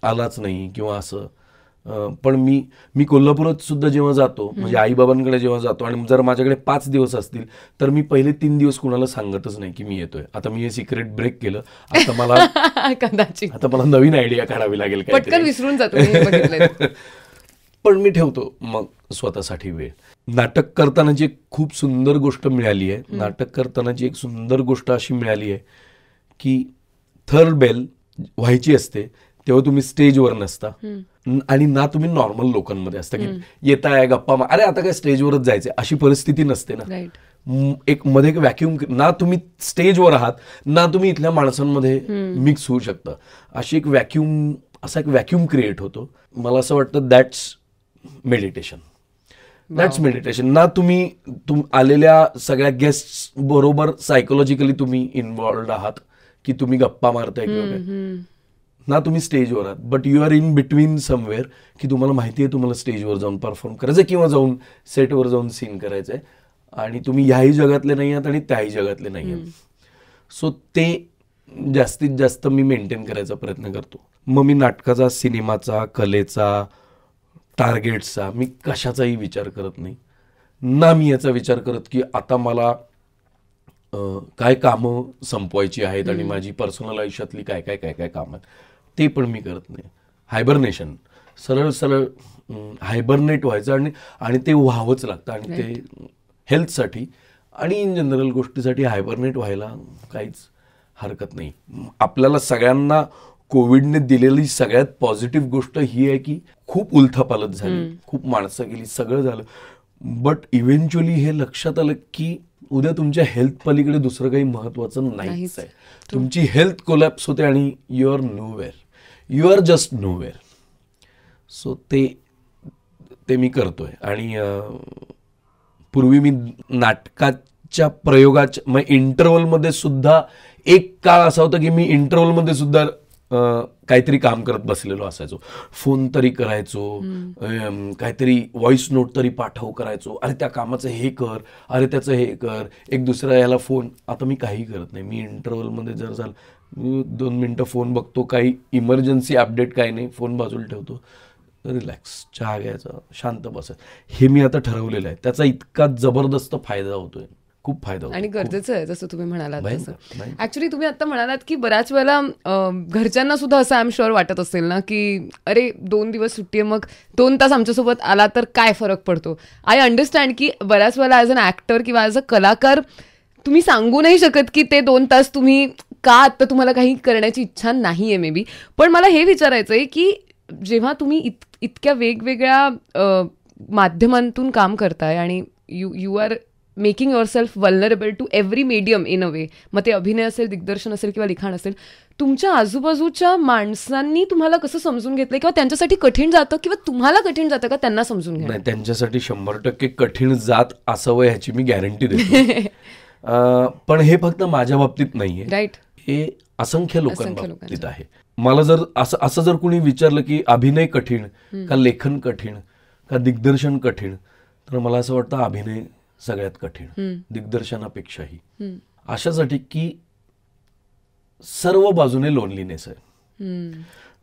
A: आलाच नाही किंवा असं. पण मी कोल्हापुरात सुद्धा जेव्हा जातो, म्हणजे आईबाबांकडे जेव्हा जातो आणि जर माझ्याकडे 5 दिवस असतील तर मी पहिले 3 दिवस कुणाला सांगतच नाही की मी येतोय. आता मी हे सिक्रेट ब्रेक केलं. आता मला नवीन आयडिया काढावी लागेल,
B: पटकन विसरून जातो मी बघितलंय.
A: पण मी ठेवतो मग स्वतःसाठी वेळ. नाटक करतानाची एक खूप सुंदर गोष्ट मिळाली आहे. नाटक करतानाची एक सुंदर गोष्ट अशी मिळाली आहे की थर्ड बेल व्हायची असते तेव्हा तुम्ही स्टेजवर नसता आणि ना तुम्ही नॉर्मल लोकांमध्ये असता की येताय गप्पा अरे आता काय स्टेजवरच जायचंय अशी परिस्थिती नसते ना. एक मध्ये एक व्हॅक्युम, ना तुम्ही स्टेजवर आहात ना तुम्ही इथल्या माणसांमध्ये मिक्स होऊ शकता. अशी एक व्हॅक्युम, असा एक व्हॅक्युम क्रिएट होतो. मला असं वाटतं दॅट्स मेडिटेशन. ना तुम्ही आलेल्या सगळ्या गेस्ट बरोबर सायकोलॉजिकली तुम्ही इन्व्हॉल्ड आहात की तुम्ही गप्पा मारताय किंवा काय, ना तुम्ही स्टेजवर आहात, but you are in between somewhere की तुम्हाला माहिती आहे तुम्हाला स्टेजवर जाऊन परफॉर्म करायचं किंवा जाऊन सेटवर जाऊन सीन करायचंय आणि तुम्ही ह्याही जगातले नाही आहात आणि त्याही जगातले नाही आहात. सो ते जास्तीत जास्त मी मेंटेन करायचा प्रयत्न करतो. मग मी नाटकाचा, सिनेमाचा, कलेचा, टार्गेट्सचा मी कशाचाही विचार करत नाही. ना मी याचा विचार करत की आता मला काय कामं संपवायची आहेत आणि माझी पर्सनल आयुष्यातली काय काय काय काय कामं आहेत ते पण मी करत नाही. हायबरनेशन, सरळ सरळ हायबरनेट व्हायचं आणि ते व्हावंच लागतं आणि ते हेल्थसाठी आणि इन जनरल गोष्टीसाठी हायबरनेट व्हायला काहीच हरकत नाही. आपल्याला सगळ्यांना कोविडने दिलेली सगळ्यात पॉझिटिव्ह गोष्ट ही आहे की खूप उलथापालथ झाली, खूप माणसं गेली, सगळं झालं, बट इव्हेंच्युअली हे लक्षात आलं की उद्या तुमच्या हेल्थ पलीकडे दुसरं काही महत्वाचं नाहीच आहे. तुमची हेल्थ कोलॅप्स होते आणि you are nowhere, you are just nowhere. So ते मी करतोय. आणि पूर्वी मी नाटकाच्या प्रयोगाच्या मग इंटरव्हलमध्ये सुद्धा एक काळ असा होता की मी इंटरव्हलमध्ये सुद्धा काहीतरी काम करत बसलेलो असायचो. फोन तरी करायचो, काहीतरी व्हॉइस नोट तरी पाठव करायचो, अरे त्या कामाचं हे कर, अरे त्याचं हे कर, एक दुसऱ्या याला फोन. आता मी काही करत नाही. मी इंटरव्हलमध्ये जर झालं 2 मिनटं फोन बघतो, काही इमर्जन्सी अपडेट काही नाही, फोन बाजूला ठेवतो, रिलॅक्स, चहा घ्यायचा, शांत बसायचं. हे मी आता ठरवलेलं आहे. त्याचा इतका जबरदस्त फायदा होतोय, खूप फायदा होतो
B: आणि गरजेचं आहे. जसं तुम्ही म्हणालात तसं ऍक्च्युली तुम्ही आता म्हणालात की बऱ्याच वेळेला घरच्यांना सुद्धा असं आय एम शुअर वाटत असेल ना की अरे 2 दिवस सुट्टी आहे, मग 2 तास आमच्यासोबत आला तर काय फरक पडतो. आय अंडरस्टँड की बऱ्याच वेळेला ॲज अन ऍक्टर किंवा ॲज अ कलाकार तुम्ही सांगू नाही शकत की ते 2 तास तुम्ही का, आता तुम्हाला काही करण्याची इच्छा नाही आहे मे बी. पण मला हे विचारायचं आहे की जेव्हा तुम्ही इतक्या वेगवेगळ्या माध्यमांतून काम करताय आणि you are making yourself vulnerable to every medium in a way, मग ते अभिनय असेल, दिग्दर्शन असेल किंवा लिखाण असेल, तुमच्या आजूबाजूच्या माणसांनी तुम्हाला कसं समजून घेतलं किंवा त्यांच्यासाठी कठीण जातं किंवा तुम्हाला कठीण जातं का त्यांना समजून घेणं?
A: त्यांच्यासाठी 100% कठीण जात असावं ह्याची मी गॅरंटी देतो. पण हे फक्त माझ्या बाबतीत नाहीये,
B: राईट,
A: हे असंख्य लोकांबाबतीत आहे. मला जर असं जर कुणी विचारलं की अभिनय कठीण का लेखन कठीण का दिग्दर्शन कठीण, तर मला असं वाटतं अभिनय सगळ्यात कठीण, दिग्दर्शनापेक्षाही. अशासाठी की सर्व बाजूने लोनलीनेस आहे.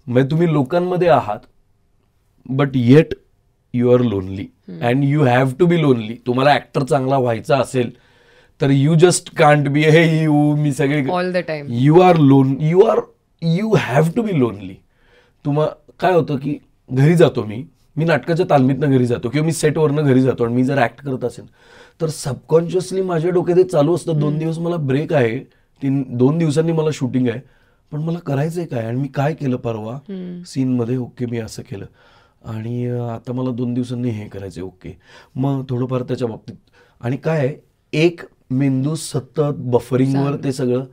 A: म्हणजे तुम्ही लोकांमध्ये आहात but yet you are lonely and you have to be lonely. तुम्हाला ऍक्टर चांगला व्हायचा असेल तर यू जस्ट कांट बी हे यू मी सगळे
B: all the time.
A: You are you have to be lonely. काय होतं की घरी जातो मी नाटकाच्या तालमीतनं घरी जातो किंवा मी सेटवरनं घरी जातो आणि मी जर ऍक्ट करत असेल तर सबकॉन्शियसली माझ्या डोक्यात हे चालू असतं 2 दिवस मला ब्रेक आहे, 2 दिवसांनी मला शूटिंग आहे, पण मला करायचंय काय आणि मी काय केलं परवा सीनमध्ये, ओके मी असं केलं आणि आता मला 2 दिवसांनी हे करायचंय, ओके. मग थोडंफार त्याच्या बाबतीत आणि काय एक मेंदू सतत बफरिंगवर ते सगळं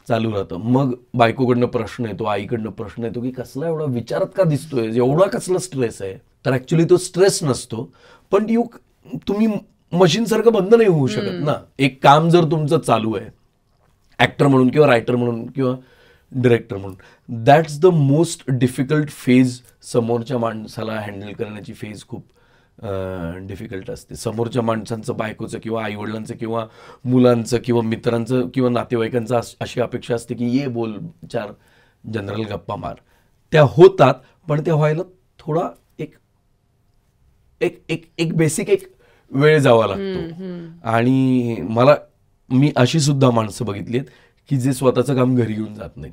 A: चालू राहतं. मग बायकोकडनं प्रश्न येतो, आईकडनं प्रश्न येतो की कसला एवढा विचारात का दिसतोय, एवढा कसला स्ट्रेस आहे. तर ऍक्च्युली तो स्ट्रेस नसतो, पण तुम्ही मशीन सारखं बंद नाही होऊ शकत ना. एक काम जर तुमचं चालू आहे ऍक्टर म्हणून किंवा रायटर म्हणून किंवा डिरेक्टर म्हणून, that's the most difficult phase. समोरच्या माणसाला हँडल करण्याची फेज खूप डिफिकल्ट असते. समोरच्या माणसांचं, बायकोचं किंवा आईवडिलांचं किंवा मुलांचं किंवा मित्रांचं किंवा नातेवाईकांचं अशी अपेक्षा असते की ये बोल 4 जनरल गप्पा मार. त्या होतात पण त्या व्हायला थोडा एक एक बेसिक एक वेळ जावा लागतो. आणि मी अशी सुद्धा माणसं बघितलीत की जे स्वतःचं काम घरी घेऊन जात नाही.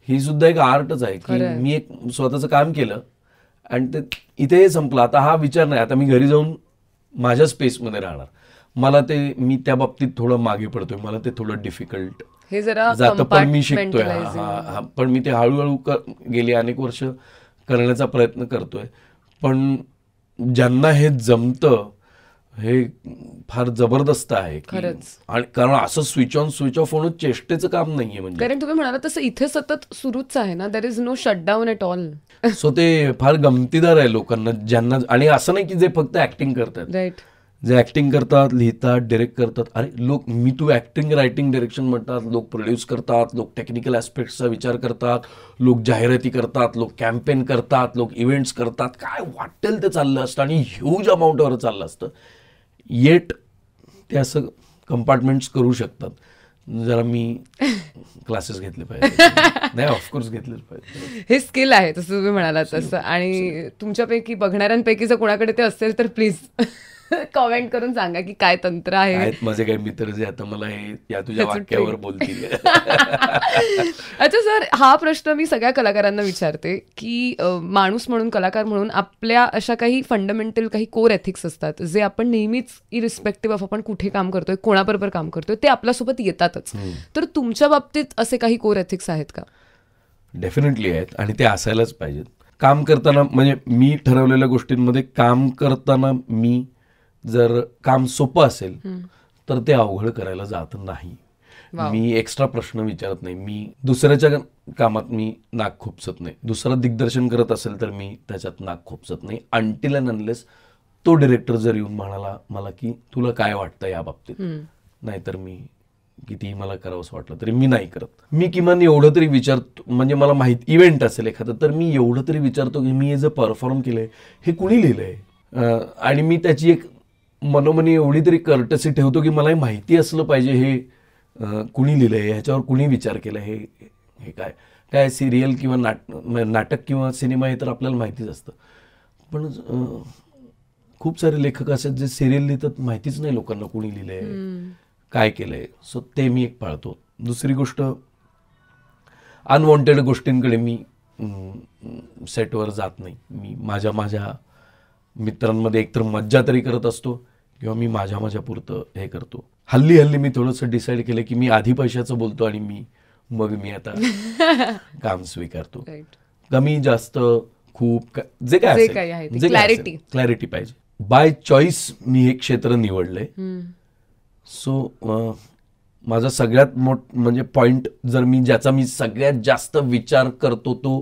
A: ही सुद्धा एक आर्टच आहे की मी एक स्वतःचं काम केलं आणि ते इथे संपलं. आता हा विचार नाही, आता मी घरी जाऊन माझ्या स्पेसमध्ये राहणार. मी त्या बाबतीत थोडं मागे पडतोय, मला ते थोडं डिफिकल्ट
B: हे जरा
A: जातं, पण मी शिकतोय. पण मी ते हळूहळू गेली अनेक वर्ष करण्याचा प्रयत्न करतोय. पण ज्यांना हे जमतं हे फार जबरदस्त आहे आणि कारण असं स्विच ऑन स्विच ऑफ होणं चेष्टेचं काम नाहीये. म्हणजे
B: कारण तुम्ही म्हणाला तसं इथे सतत सुरूच आहे ना, there is no shutdown at all.
A: So ते फार गमतीदार आहे लोकांना ज्यांना. आणि असं नाही की जे फक्त ऍक्टिंग करतात,
B: राईट,
A: जे ऍक्टिंग करतात, लिहितात, डिरेक्ट करतात. अरे लोक मी तू ऍक्टिंग रायटिंग डिरेक्शन म्हणतात, लोक प्रोड्यूस करतात, लोक टेक्निकल ऍस्पेक्टचा विचार करतात, लोक जाहिराती करतात, लोक कॅम्पेन करतात, लोक इव्हेंट्स करतात, काय वाटेल ते चाललं असतं आणि ह्यूज अमाऊंटवर चाललं असतं. येट ते असं कंपार्टमेंट्स करू शकतात. जरा मी क्लासेस घेतले पाहिजे. नाही, ऑफकोर्स घेतलेच पाहिजे.
B: हे स्किल आहे तसं तुम्ही म्हणालात तसं. आणि तुमच्यापैकी बघणाऱ्यांपैकी जर कोणाकडे ते असेल तर प्लीज कॉमेंट करून सांगा की काय तंत्र आहे.
A: आहेत माझे काही मित्र जे आता मला हे या तुझ्या वाक्यावर बोलतील.
B: अच्छा सर, हा प्रश्न मी सगळ्या कलाकारांना विचारते की माणूस म्हणून, कलाकार म्हणून आपल्या अशा काही फंडामेंटल काही कोर एथिक्स असतात जे आपण नेहमीच इरिस्पेक्टिव्ह ऑफ आपण कुठे काम करतोय, कोणाबरोबर काम करतोय, ते आपल्यासोबत येतातच. तर तुमच्या बाबतीत असे काही कोर एथिक्स आहेत का?
A: डेफिनेटली आहेत आणि ते असायलाच पाहिजेत. काम करताना म्हणजे मी ठरवलेल्या गोष्टींमध्ये काम करताना मी जर काम सोपं असेल तर ते अवघड करायला जात नाही. मी एक्स्ट्रा प्रश्न विचारत नाही. मी दुसऱ्याच्या कामात मी नाक खुपसत नाही. दुसरं दिग्दर्शन करत असेल तर मी त्याच्यात नाक खुपसत नाही अंटिल अँड अनलेस तो डिरेक्टर जर येऊन म्हणाला मला की तुला काय वाटतं या बाबतीत. नाहीतर मी कितीही मला करावंसं वाटलं तरी मी नाही करत. मी किमान एवढं तरी विचारतो, म्हणजे मला माहिती इव्हेंट असेल एखादं तर मी एवढं तरी विचारतो की मी हे जे परफॉर्म केलंय हे कुणी लिहिलंय. आणि मी त्याची एक मनोमनी एवढी तरी कर्टसी ठेवतो की मला माहिती असलं पाहिजे हे कुणी लिहिलंय, ह्याच्यावर कुणी विचार केला, हे काय काय सिरियल किंवा नाटक किंवा सिनेमा हे तर आपल्याला माहितीच असतं. पण खूप सारे लेखक असे जे सिरियल लिहितात माहितीच नाही लोकांना कुणी लिहिलंय, काय केलंय. सो ते मी एक पाळतो. दुसरी गोष्ट, अनवॉन्टेड गोष्टींकडे मी सेटवर जात नाही. मी माझ्या मित्रांमध्ये एकतर मज्जा तरी करत असतो किंवा मी माझ्या पुरतं हे करतो. हल्ली मी थोडंसं डिसाईड केलं की मी आधी पैशाचं बोलतो आणि मग मी आता काम स्वीकारतो. कमी जास्त खूप जे काय क्लॅरिटी पाहिजे. बाय चॉईस मी हे क्षेत्र निवडलंय. सो माझा सगळ्यात म्हणजे पॉइंट जर ज्याचा मी सगळ्यात जास्त विचार करतो तो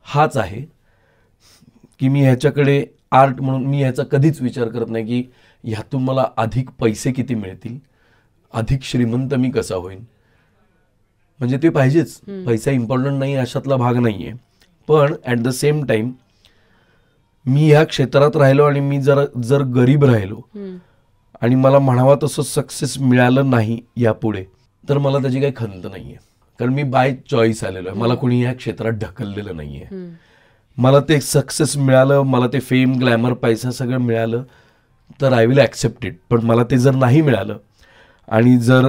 A: हाच आहे की मी ह्याच्याकडे आर्ट म्हणून मी ह्याचा कधीच विचार करत नाही की ह्यातून मला अधिक पैसे किती मिळतील, अधिक श्रीमंत मी कसा होईन. म्हणजे ते पाहिजेच, पैसा इम्पॉर्टंट नाही अशातला भाग नाहीये. पण ॲट द सेम टाइम मी ह्या क्षेत्रात राहिलो आणि मी जर गरीब राहिलो आणि मला म्हणावा तसं सक्सेस मिळालं नाही यापुढे तर मला त्याची काही खंत नाहीये. कारण मी बाय चॉईस आलेलो आहे. मला कोणी ह्या क्षेत्रात ढकललेलं नाहीये. मला ते सक्सेस मिळालं, मला ते फेम, ग्लॅमर, पैसा सगळं मिळालं तर आय विल ॲक्सेप्ट इट. पण मला ते जर नाही मिळालं आणि जर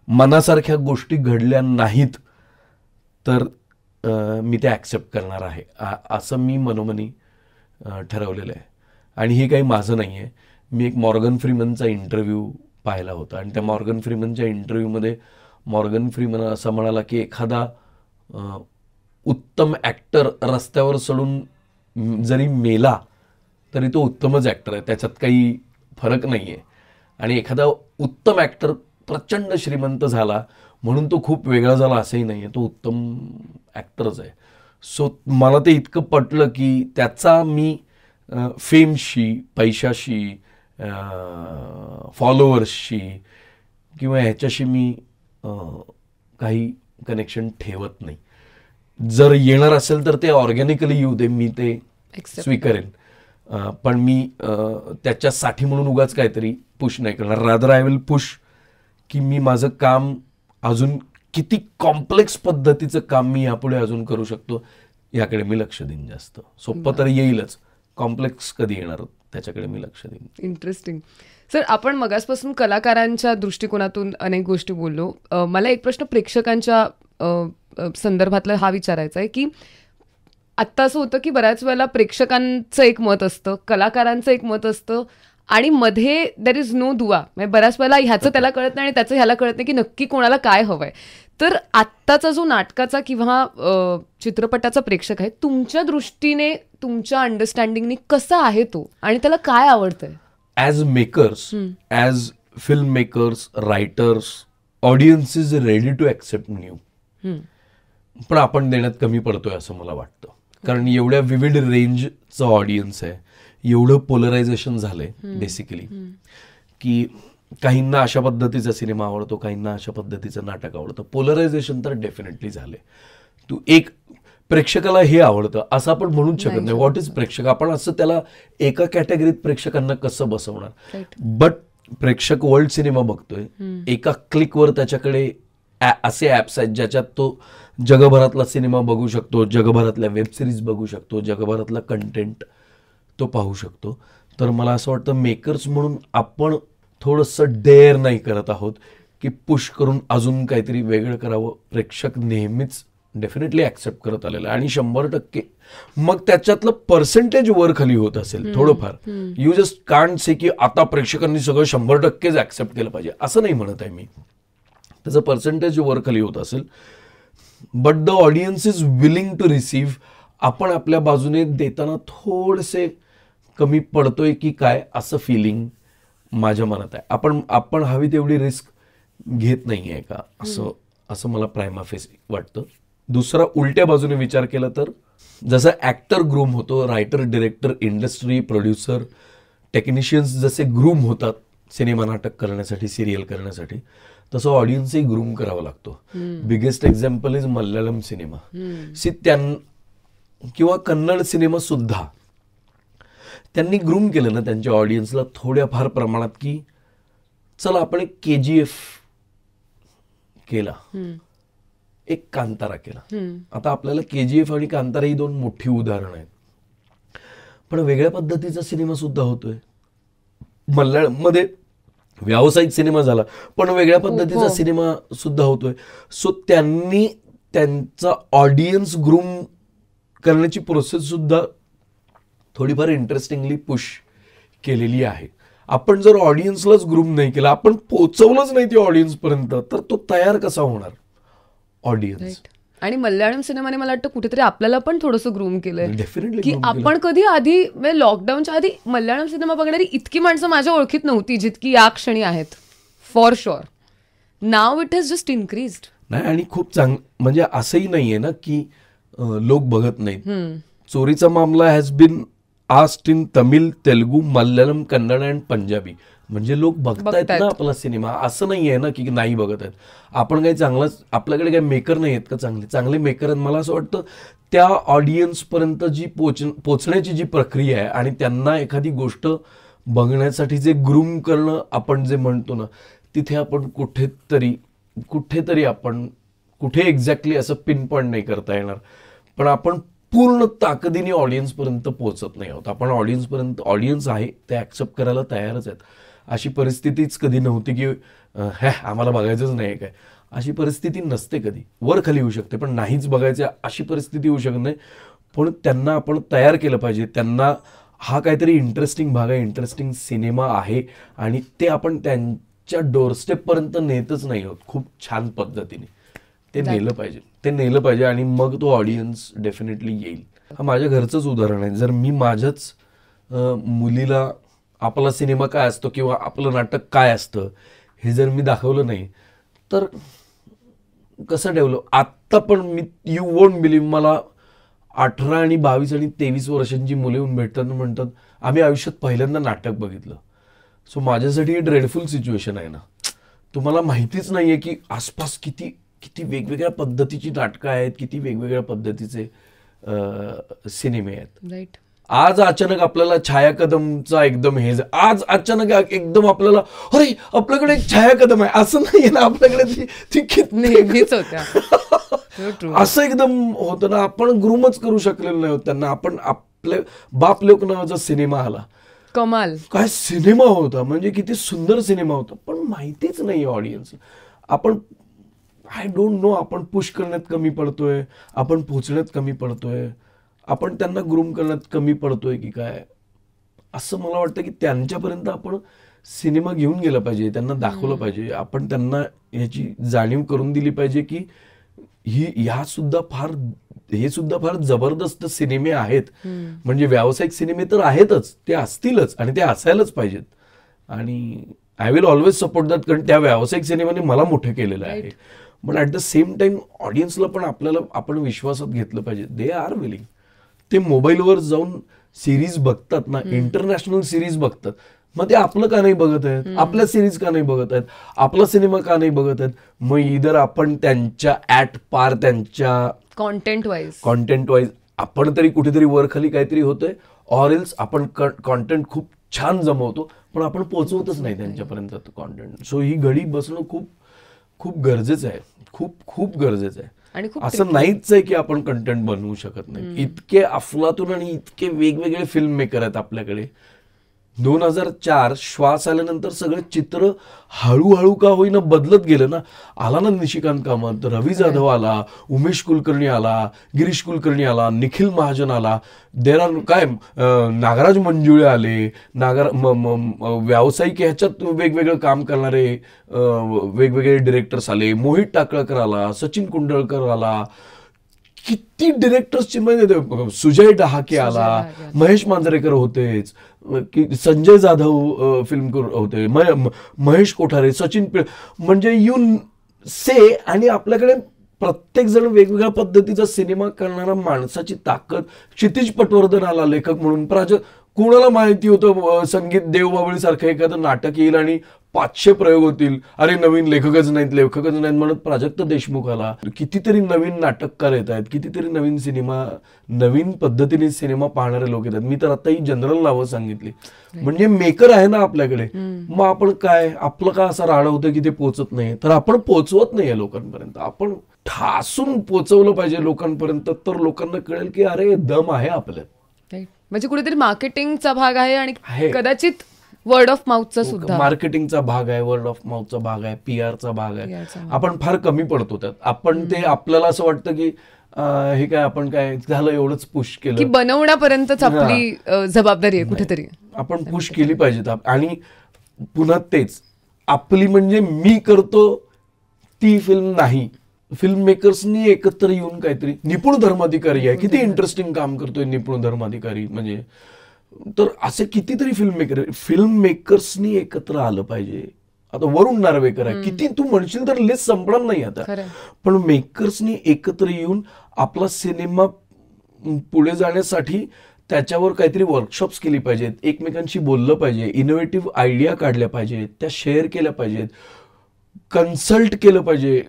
A: मनासारख्या गोष्टी घडल्या नाहीत तर मी ते ॲक्सेप्ट करणार आहे, असं मी मनोमनी ठरवलेलं आहे. आणि हे काही माझं नाही आहे. मी एक मॉर्गन फ्रीमनचा इंटरव्ह्यू पाहिला होता आणि त्या मॉर्गन फ्रीमनच्या इंटरव्ह्यूमध्ये मॉर्गन फ्रीमन असं म्हणाला की एखादा उत्तम ॲक्टर रस्त्यावर सोडून जरी मेला तरी तो उत्तमच ॲक्टर आहे, त्याच्यात काही फरक नाही आहे. आणि एखादा उत्तम ॲक्टर प्रचंड श्रीमंत झाला म्हणून तो खूप वेगळा झाला असंही नाही आहे, तो उत्तम ॲक्टरच आहे. सो मला ते इतकं पटलं की त्याचा मी फेमशी, पैशाशी, फॉलोअर्सशी किंवा ह्याच्याशी मी काही कनेक्शन ठेवत नाही. जर येणार असेल तर ते ऑर्गॅनिकली येऊ दे, मी ते स्वीकारेन. पण मी त्याच्यासाठी म्हणून उगाच काहीतरी पुश नाही करणार. रादर आय विल पुश की मी माझं काम अजून किती कॉम्प्लेक्स पद्धतीचं काम मी यापुढे अजून करू शकतो याकडे मी लक्ष देईन. जास्त सोपं तर येईलच कॉम्प्लेक्स कधी येणार त्याच्याकडे मी लक्ष देईन.
B: इंटरेस्टिंग. सर, आपण मगासपासून कलाकारांच्या दृष्टिकोनातून अनेक गोष्टी बोललो. मला एक प्रश्न प्रेक्षकांच्या संदर्भातला हा विचारायचा आहे की आत्ता असं होतं की बऱ्याच वेळेला प्रेक्षकांचं एक मत असतं, कलाकारांचं एक मत असतं आणि मध्ये देर इज नो दुवा. म्हणजे बऱ्याच वेळेला ह्याचं त्याला कळत नाही आणि त्याचं ह्याला कळत नाही की नक्की कोणाला काय हवंय. तर आत्ताचा जो नाटकाचा किंवा चित्रपटाचा प्रेक्षक आहे, तुमच्या दृष्टीने, तुमच्या अंडरस्टँडिंगने कसा आहे तो आणि त्याला काय आवडतंय?
A: As makers, as film makers, writers, audience is ready to accept new. पण आपण देण्यात कमी पडतोय असं मला वाटतं. कारण एवढ्या विविध रेंजचं ऑडियन्स आहे, एवढं पोलरायझेशन झालंय बेसिकली, की काहींना अशा पद्धतीचा सिनेमा आवडतो, काहींना अशा पद्धतीचं नाटक आवडतं. पोलरायझेशन तर डेफिनेटली झालंय. तू एक प्रेक्षकाला हे आवडतं असं आपण म्हणूच शकत नाही. व्हॉट इज प्रेक्षक? आपण असं त्याला एका कॅटेगरीत प्रेक्षकांना कसं बसवणार? बट प्रेक्षक वर्ल्ड सिनेमा बघतोय, एका क्लिकवर त्याच्याकडे असे ॲप्स आहेत ज्याच्यात तो जगभरातला सिनेमा बघू शकतो, जगभरातल्या वेब सिरीज बघू शकतो, जगभरातला कंटेंट तो पाहू शकतो. तर मला असं वाटतं मेकर्स म्हणून आपण थोडंसं डेअर नाही करत आहोत की पुश करून अजून काहीतरी वेगळं करावं. प्रेक्षक नेहमीच डेफिनेटली ॲक्सेप्ट करत आलेलं आहे आणि 100% मग त्याच्यातलं पर्सेंटेज वर खाली होत असेल थोडंफार. यू जस्ट कांट से की आता प्रेक्षकांनी सगळं 100%च ॲक्सेप्ट केलं पाहिजे असं नाही म्हणत आहे मी. त्याचं पर्सेंटेज वर खाली होत असेल, but the audience is willing to receive. आपण आपल्या बाजूने देताना थोडेसे कमी पडतोय की काय असं फिलिंग माझ्या मनात आहे. आपण हवी तेवढी रिस्क घेत नाही आहे का असं मला प्रायमा फेसी वाटतं. दुसरा उलट्या बाजूने विचार केला तर जसं ॲक्टर ग्रूम होतो, writer, director, industry, producer, technicians जसे ग्रूम होतात सिनेमा नाटक करण्यासाठी, सिरियल करण्यासाठी, तसं ऑडियन्सही ग्रूम करावा लागतो. Biggest example is Malayalam cinema. किंवा कन्नड सिनेमा सुद्धा त्यांनी ग्रूम केलं ना त्यांच्या ऑडियन्सला थोड्याफार प्रमाणात की चला आपण एक KGF केला, एक कांतारा केला. आता आपल्याला KGF आणि कांतारा ही 2 मोठी उदाहरणं आहेत, पण वेगळ्या पद्धतीचा सिनेमा सुद्धा होतोय. मल्याळममध्ये व्यावसायिक सिनेमा झाला पण वेगळ्या पद्धतीचा सिनेमा सुद्धा होतोय. सो त्यांनी त्यांचा ऑडियन्स ग्रूम करण्याची प्रोसेस सुद्धा थोडीफार इंटरेस्टिंगली पुश केलेली आहे. आपण जर ऑडियन्सलाच ग्रूम नाही केलं, आपण पोचवलंच नाही ते ऑडियन्स पर्यंत, तर तो तयार कसा होणार ऑडियन्स?
B: आणि मल्याळम सिनेमाने मला वाटतं कुठेतरी आपल्याला पण थोडंसं ग्रूम केलंय.
A: डेफिनेटली
B: की आपण कधी आधी लॉकडाऊनच्या आधी मल्याळम सिनेमा बघणारी इतकी माणसं माझ्या ओळखीत नव्हती जितकी या क्षणी आहेत. For sure now it has just increased.
A: नाही, आणि खूप म्हणजे असंही नाहीये ना की लोक बघत नाहीत. चोरीचा मामला has been asked in Tamil, Telugu, Malayalam, Kannada and Punjabi. म्हणजे लोक बघतायत ना आपला सिनेमा. असं नाही आहे ना की नाही बघत आहेत. आपण काही चांगलाच, आपल्याकडे काही मेकर नाही आहेत का चांगले मेकर आहेत? मला असं वाटतं त्या ऑडियन्सपर्यंत जी पोचण्याची जी प्रक्रिया आहे आणि त्यांना एखादी गोष्ट बघण्यासाठी जे ग्रूम करणं आपण जे म्हणतो ना, तिथे आपण कुठेतरी आपण कुठे एक्झॅक्टली असं पिन पॉईंट नाही करता येणार, पण आपण पूर्ण ताकदीने ऑडियन्सपर्यंत पोहोचत नाही आहोत. आपण ऑडियन्स आहे ते ॲक्सेप्ट करायला तयारच आहेत. अशी परिस्थितीच कधी नव्हती की आम्हाला बघायचंच नाही काय. अशी परिस्थिती नसते. कधी वर खाली होऊ शकते पण नाहीच बघायचं अशी परिस्थिती होऊ शकत नाही. पण त्यांना आपण तयार केलं पाहिजे. त्यांना हा काहीतरी इंटरेस्टिंग भाग आहे, इंटरेस्टिंग सिनेमा आहे आणि ते आपण त्यांच्या डोरस्टेपपर्यंत नेतच नाही आहोत. खूप छान पद्धतीने ते नेलं पाहिजे आणि मग तो ऑडियन्स डेफिनेटली येईल. हा माझ्या घरचंच उदाहरण आहे. जर मी माझ्याच मुलीला आपला सिनेमा काय असतो किंवा आपलं नाटक काय असतं हे जर मी दाखवलं नाही तर कसं डेव्हलप? आत्ता पण यू वोंट बिलीव्ह, मला 18 आणि 22 आणि 23 वर्षांची मुले येऊन भेटतात म्हणतात आम्ही आयुष्यात पहिल्यांदा नाटक बघितलं. सो माझ्यासाठी ही ड्रेडफुल सिच्युएशन आहे ना. तुम्हाला माहितीच नाहीये की आसपास किती वेगवेगळ्या पद्धतीची नाटकं आहेत, किती वेगवेगळ्या पद्धतीचे सिनेमे आहेत.
B: राईट.
A: आज अचानक आपल्याला छाया कदमचा एकदम आज अचानक एकदम आपल्याला अरे आपल्याकडे एक छाया कदम आहे असं नाहीये ना. आपल्याकडे ती
B: नेहमीच होत्या.
A: असं एकदम होतं ना. आपण ग्रूमच करू शकलेलो नाही होत त्यांना. बाप लोक नावाचा सिनेमा आला,
B: कमाल.
A: काय सिनेमा होता, म्हणजे किती सुंदर सिनेमा होता, पण माहितीच नाही ऑडियन्स. आपण आय डोंट नो, आपण पुश करण्यात कमी पडतोय, आपण पोचण्यात कमी पडतोय, आपण त्यांना ग्रूम करण्यात कमी पडतोय की काय, असं मला वाटतं की त्यांच्यापर्यंत आपण सिनेमा घेऊन गेला पाहिजे, त्यांना दाखवलं पाहिजे, आपण त्यांना ह्याची जाणीव करून दिली पाहिजे की हे सुद्धा फार जबरदस्त सिनेमे आहेत. म्हणजे व्यावसायिक सिनेमे तर आहेतच, ते असतीलच आणि ते असायलाच पाहिजेत. आणि I will always support that, कारण त्या व्यावसायिक सिनेमाने मला मोठं केलेलं आहे. पण ऍट द सेम टाइम ऑडियन्सला पण आपण विश्वासात घेतलं पाहिजे. दे आर विलिंग, ते मोबाईलवर जाऊन सिरीज बघतात ना, इंटरनॅशनल सिरीज बघतात, मग ते आपलं का नाही बघत आहेत, आपल्या सिरीज का नाही बघत आहेत, आपला सिनेमा का नाही बघत आहेत. मग इधर आपण त्यांच्या त्यांच्या कॉन्टेंट वाईज आपण तरी कुठेतरी वरखाली काहीतरी होतंय, ऑर एल्स आपण कॉन्टेंट खूप छान जमवतो पण आपण पोहोचवतच नाही त्यांच्यापर्यंत कॉन्टेंट. सो ही घडी बसणं खूप खूप गरजेचं आहे, खूप गरजेचं आहे.
B: आणि
A: असं नाहीच आहे की आपण कंटेंट बनवू शकत नाही. इतके अफलातून आणि इतके वेगवेगळे फिल्म मेकर आहेत आपल्याकडे. 2004 श्वास आल्यानंतर सगळं चित्र हळूहळू का होईना बदलत गेलं ना. आला ना निशिकांत कामत, रवी जाधव आला, उमेश कुलकर्णी आला, गिरीश कुलकर्णी आला, निखिल महाजन आला, नागराज मंजुळे आले, व्यावसायिक ह्याच्यात वेगवेगळं काम करणारे वेगवेगळे डिरेक्टर्स आले, मोहित टाकळकर आला, सचिन कुंडळकर आला, किती डिरेक्टर्सची म्हणजे सुजय डहाके आला, महेश मांजरेकर होतेच, संजय जाधव फिल्म होते, महेश कोठारे, सचिन म्हणजे यू से. आणि आपल्याकडे प्रत्येक जण वेगवेगळ्या पद्धतीचा सिनेमा करणारा माणसाची ताकद. क्षितिज पटवर्धन आला लेखक म्हणून. कुणाला माहिती होतं संगीत देवबावळी सारखं एखादं नाटक येईल आणि 500 प्रयोग होतील, अरे नवीन लेखकच नाहीत म्हणत प्राजक्त देशमुख आला. कितीतरी नवीन नाटककार येत आहेत, कितीतरी नवीन पद्धतीने सिनेमा पाहणारे लोक येतात. मी तर आता ही जनरल नावं सांगितली. म्हणजे मेकर आहे ना आपल्याकडे. मग आपण काय, आपलं का असं राडं होतं की ते पोचत नाही, तर आपण पोचवत नाहीये लोकांपर्यंत. आपण ठासून पोचवलं पाहिजे लोकांपर्यंत, तर लोकांना कळेल की अरे दम आहे आपल्यात.
B: म्हणजे कुठेतरी मार्केटिंगचा भाग आहे आणि कदाचित वर्ड ऑफ माउथचा सुद्धा
A: मार्केटिंगचा भाग आहे, वर्ड ऑफ माउथचा भाग आहे, PR चा भाग आहे. आपण फार कमी पडतो त्यात. आपण ते आपल्याला असं वाटतं की हे काय आपण काय झालं एवढंच पुश केलं
B: की बनवण्यापर्यंतच आपली जबाबदारी आहे. कुठेतरी
A: आपण पुश केली पाहिजे. आणि पुन्हा तेच आपली म्हणजे मी करतो ती फिल्म नाही, फिल्म मेकर्सनी एकत्र येऊन काहीतरी. निपुण धर्माधिकारी आहे, किती इंटरेस्टिंग काम करतोय निपुण धर्माधिकारी. म्हणजे तर असे कितीतरी फिल्म मेकर्सनी एकत्र आलं पाहिजे. आता वरुण नार्वेकर आहे, किती तू म्हणशील तर लिस्ट संपणार नाही आता. पण मेकर्सनी एकत्र येऊन आपला सिनेमा पुढे जाण्यासाठी त्याच्यावर काहीतरी वर्कशॉप्स केली पाहिजेत, एकमेकांशी बोललं पाहिजे, इनोव्हेटिव्ह आयडिया काढल्या पाहिजेत, त्या शेअर केल्या पाहिजेत, कन्सल्ट केलं पाहिजे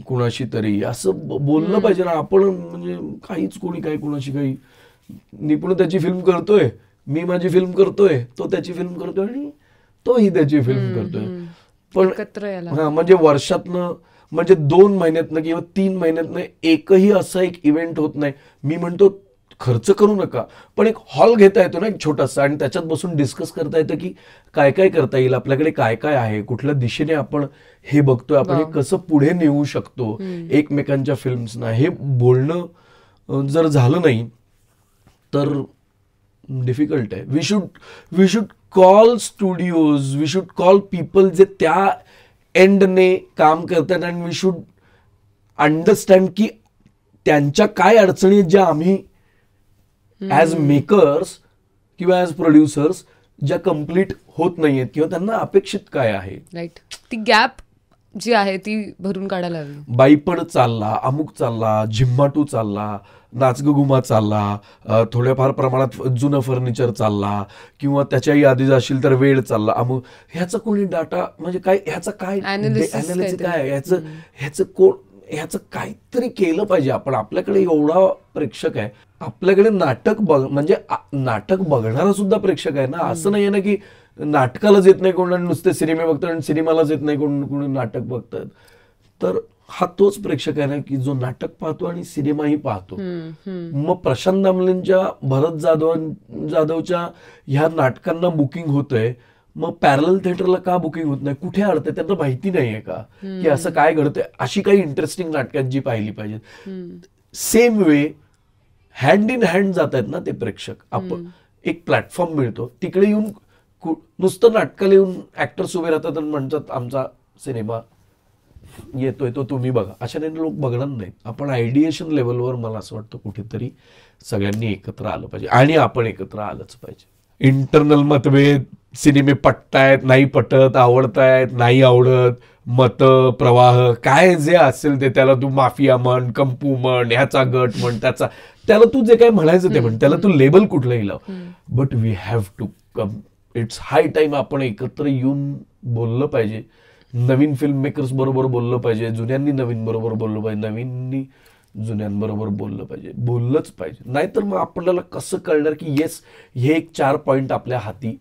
A: कुणाशी तरी, असं बोललं पाहिजे ना. आपण म्हणजे काहीच कोणी काय कुणाशी काही. निपुण त्याची फिल्म करतोय, मी माझी फिल्म करतोय, तो त्याची फिल्म करतोय आणि तोही त्याची फिल्म करतोय. पण म्हणजे वर्षातनं म्हणजे 2 महिन्यातनं किंवा 3 महिन्यातनं एकही असा एक इव्हेंट होत नाही. मी म्हणतो खर्च करू नका, पण एक हॉल घेता येतो ना एक छोटासा, आणि त्याच्यात बसून डिस्कस करता येतं की काय काय करता येईल, आपल्याकडे काय काय आहे, कुठल्या दिशेने आपण हे बघतोय, आपण हे कसं पुढे नेऊ शकतो एकमेकांच्या फिल्म्सना. हे बोलणं जर झालं नाही तर डिफिकल्ट आहे. We should call studios, we should call people जे त्या एंडने काम करतात, अँड वी शुड अंडरस्टँड की त्यांच्या काय अडचणी ज्या आम्ही ॲज मेकर्स किंवा ॲज प्रोड्युसर्स ज्या कम्प्लीट होत नाहीयेत किंवा त्यांना अपेक्षित काय आहे.
B: राईट, ती गॅप जी आहे ती भरून काढायला हवी.
A: बाईपड चालला, अमुक चालला, झिम्माटू चालला, नाचगुमा चालला, थोड्याफार प्रमाणात जुनं फर्निचर चालला, किंवा त्याच्याही आधी जाशील तर वेळ चालला, अमुक. ह्याचा कोणी डाटा म्हणजे काय, ह्याचा काय अनालिसिस काय, ह्याचं काहीतरी केलं पाहिजे. आपण आपल्याकडे एवढा प्रेक्षक आहे, आपल्याकडे नाटक म्हणजे नाटक बघणारा सुद्धा प्रेक्षक आहे ना. असं नाही आहे ना की नाटकालाच येत नाही कोण नुसते सिनेमे बघतात आणि सिनेमालाच येत नाही कोणी नाटक बघतात. तर हा तोच प्रेक्षक आहे ना की जो नाटक पाहतो आणि सिनेमाही पाहतो. मग प्रशांत दामलेंच्या भरत जाधवच्या ह्या नाटकांना बुकिंग होतंय, मग पॅरलल थिएटरला का बुकिंग होत नाही? कुठे अडतंय? त्यांना माहिती नाहीये का की असं काय घडतंय? अशी काही इंटरेस्टिंग नाटकात जी पाहिली पाहिजेत. Same way hand in hand जात आहेत ना ते प्रेक्षक. आपण एक प्लॅटफॉर्म मिळतो, तिकडे येऊन नुसतं नाटकाला येऊन ऍक्टर्स उभे राहतात आणि म्हणतात आमचा सिनेमा येतोय तो तुम्ही बघा, अशाने लोक बघणार नाहीत. आपण आयडिएशन लेवलवर मला असं वाटतं कुठेतरी सगळ्यांनी एकत्र आलं पाहिजे आणि आपण एकत्र आलंच पाहिजे. इंटरनल मतभेद, सिनेमे पटतायत नाही पटत, आवडतायत नाही आवडत, मत प्रवाह काय जे असेल ते, त्याला तू माफिया म्हण, कंपू म्हण, ह्याचा गट म्हण, त्याला तू जे काय म्हणायचं ते म्हण, त्याला तू लेबल कुठलंही लाव. But we have to come. It's high time आपण एकत्र येऊन बोललं पाहिजे. नवीन फिल्म मेकर्स बरोबर बोललं पाहिजे, जुन्यांनी नवीन बरोबर बोललं पाहिजे, नवीननी जुन्यांबरोबर बोललं पाहिजे, बोललंच पाहिजे. नाहीतर मग आपल्याला कसं कळणार की येस हे एक 4 पॉइंट आपल्या हाती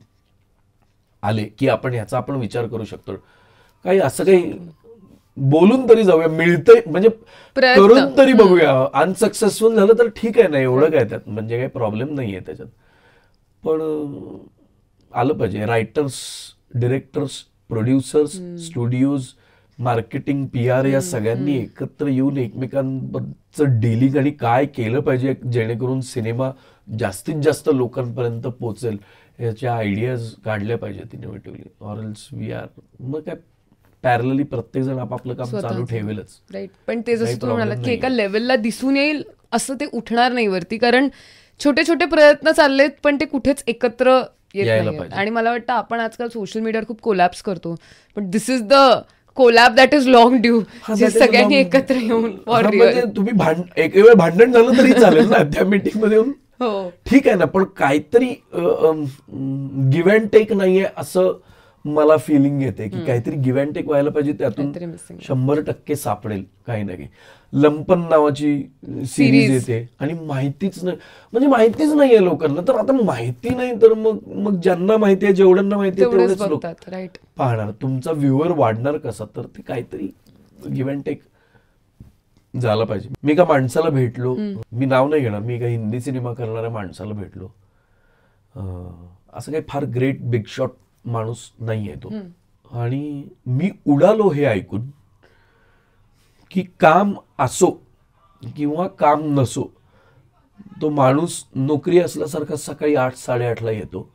A: आले की आपण ह्याचा आपण विचार करू शकतो. काही असं काही बोलून तरी जाऊया, मिळतंय म्हणजे करून तरी बघूया. अनसक्सेसफुल झालं तर ठीक आहे ना, एवढं काय त्यात, म्हणजे काही प्रॉब्लेम नाहीये त्याच्यात. पण आलं पाहिजे. Writers, directors, producers, studios, marketing, PR या सगळ्यांनी एकत्र येऊन एकमेकांबद्दलचं डीलिंग आणि काय केलं पाहिजे जेणेकरून सिनेमा जास्तीत जास्त लोकांपर्यंत पोहोचेल याच्या आयडियाज काढल्या पाहिजेत इनोव्हेटिव्हली. ऑर एल्स वी आर, मग काय पॅरलली प्रत्येक जण आपापलं काम चालू ठेवेलच.
B: राईट. पण ते जसं तुम्ही म्हणालात की एका लेवलला दिसून येईल असं ते उठणार नाही वरती, कारण छोटे छोटे प्रयत्न चाललेत पण ते कुठेच एकत्र येत नाही. आणि मला वाटतं आपण आजकाल सोशल मीडियावर खूप कोलॅप्स करतो, पण this is the collab that is long due, जे सगळ्यांनी एकत्र येऊन.
A: तुम्ही एक वेळ भांडण झालं तरी चालेल ना त्या मीटिंग मध्ये येऊन, ठीक आहे ना, पण काहीतरी गिव्ह अँड टेक नाहीये असं मला फिलिंग येते की काहीतरी गिव्ह अँड टेक व्हायला पाहिजे. त्यातून 100% सापडेल काही ना काही. लंपन नावाची सिरीज येते आणि माहितीच नाही, म्हणजे माहितीच नाहीये लोकांना. तर आता माहिती नाही तर मग ज्यांना माहिती आहे, जेवढ्यांना माहिती आहे तेवढेच लोक पाहणार. तुमचा व्ह्यूअर वाढणार कसा? तर ते काहीतरी गिव्ह अँड टेक झालं पाहिजे. मी एका माणसाला भेटलो, मी नाव नाही घेणार, मी एका हिंदी सिनेमा करणाऱ्या माणसाला भेटलो. असं काही फार ग्रेट बिग शॉट माणूस नाहीये तो. आणि मी उडालो हे ऐकून की काम असो किंवा काम नसो, तो माणूस नोकरी असल्यासारखा सकाळी 8-8:30 येतो.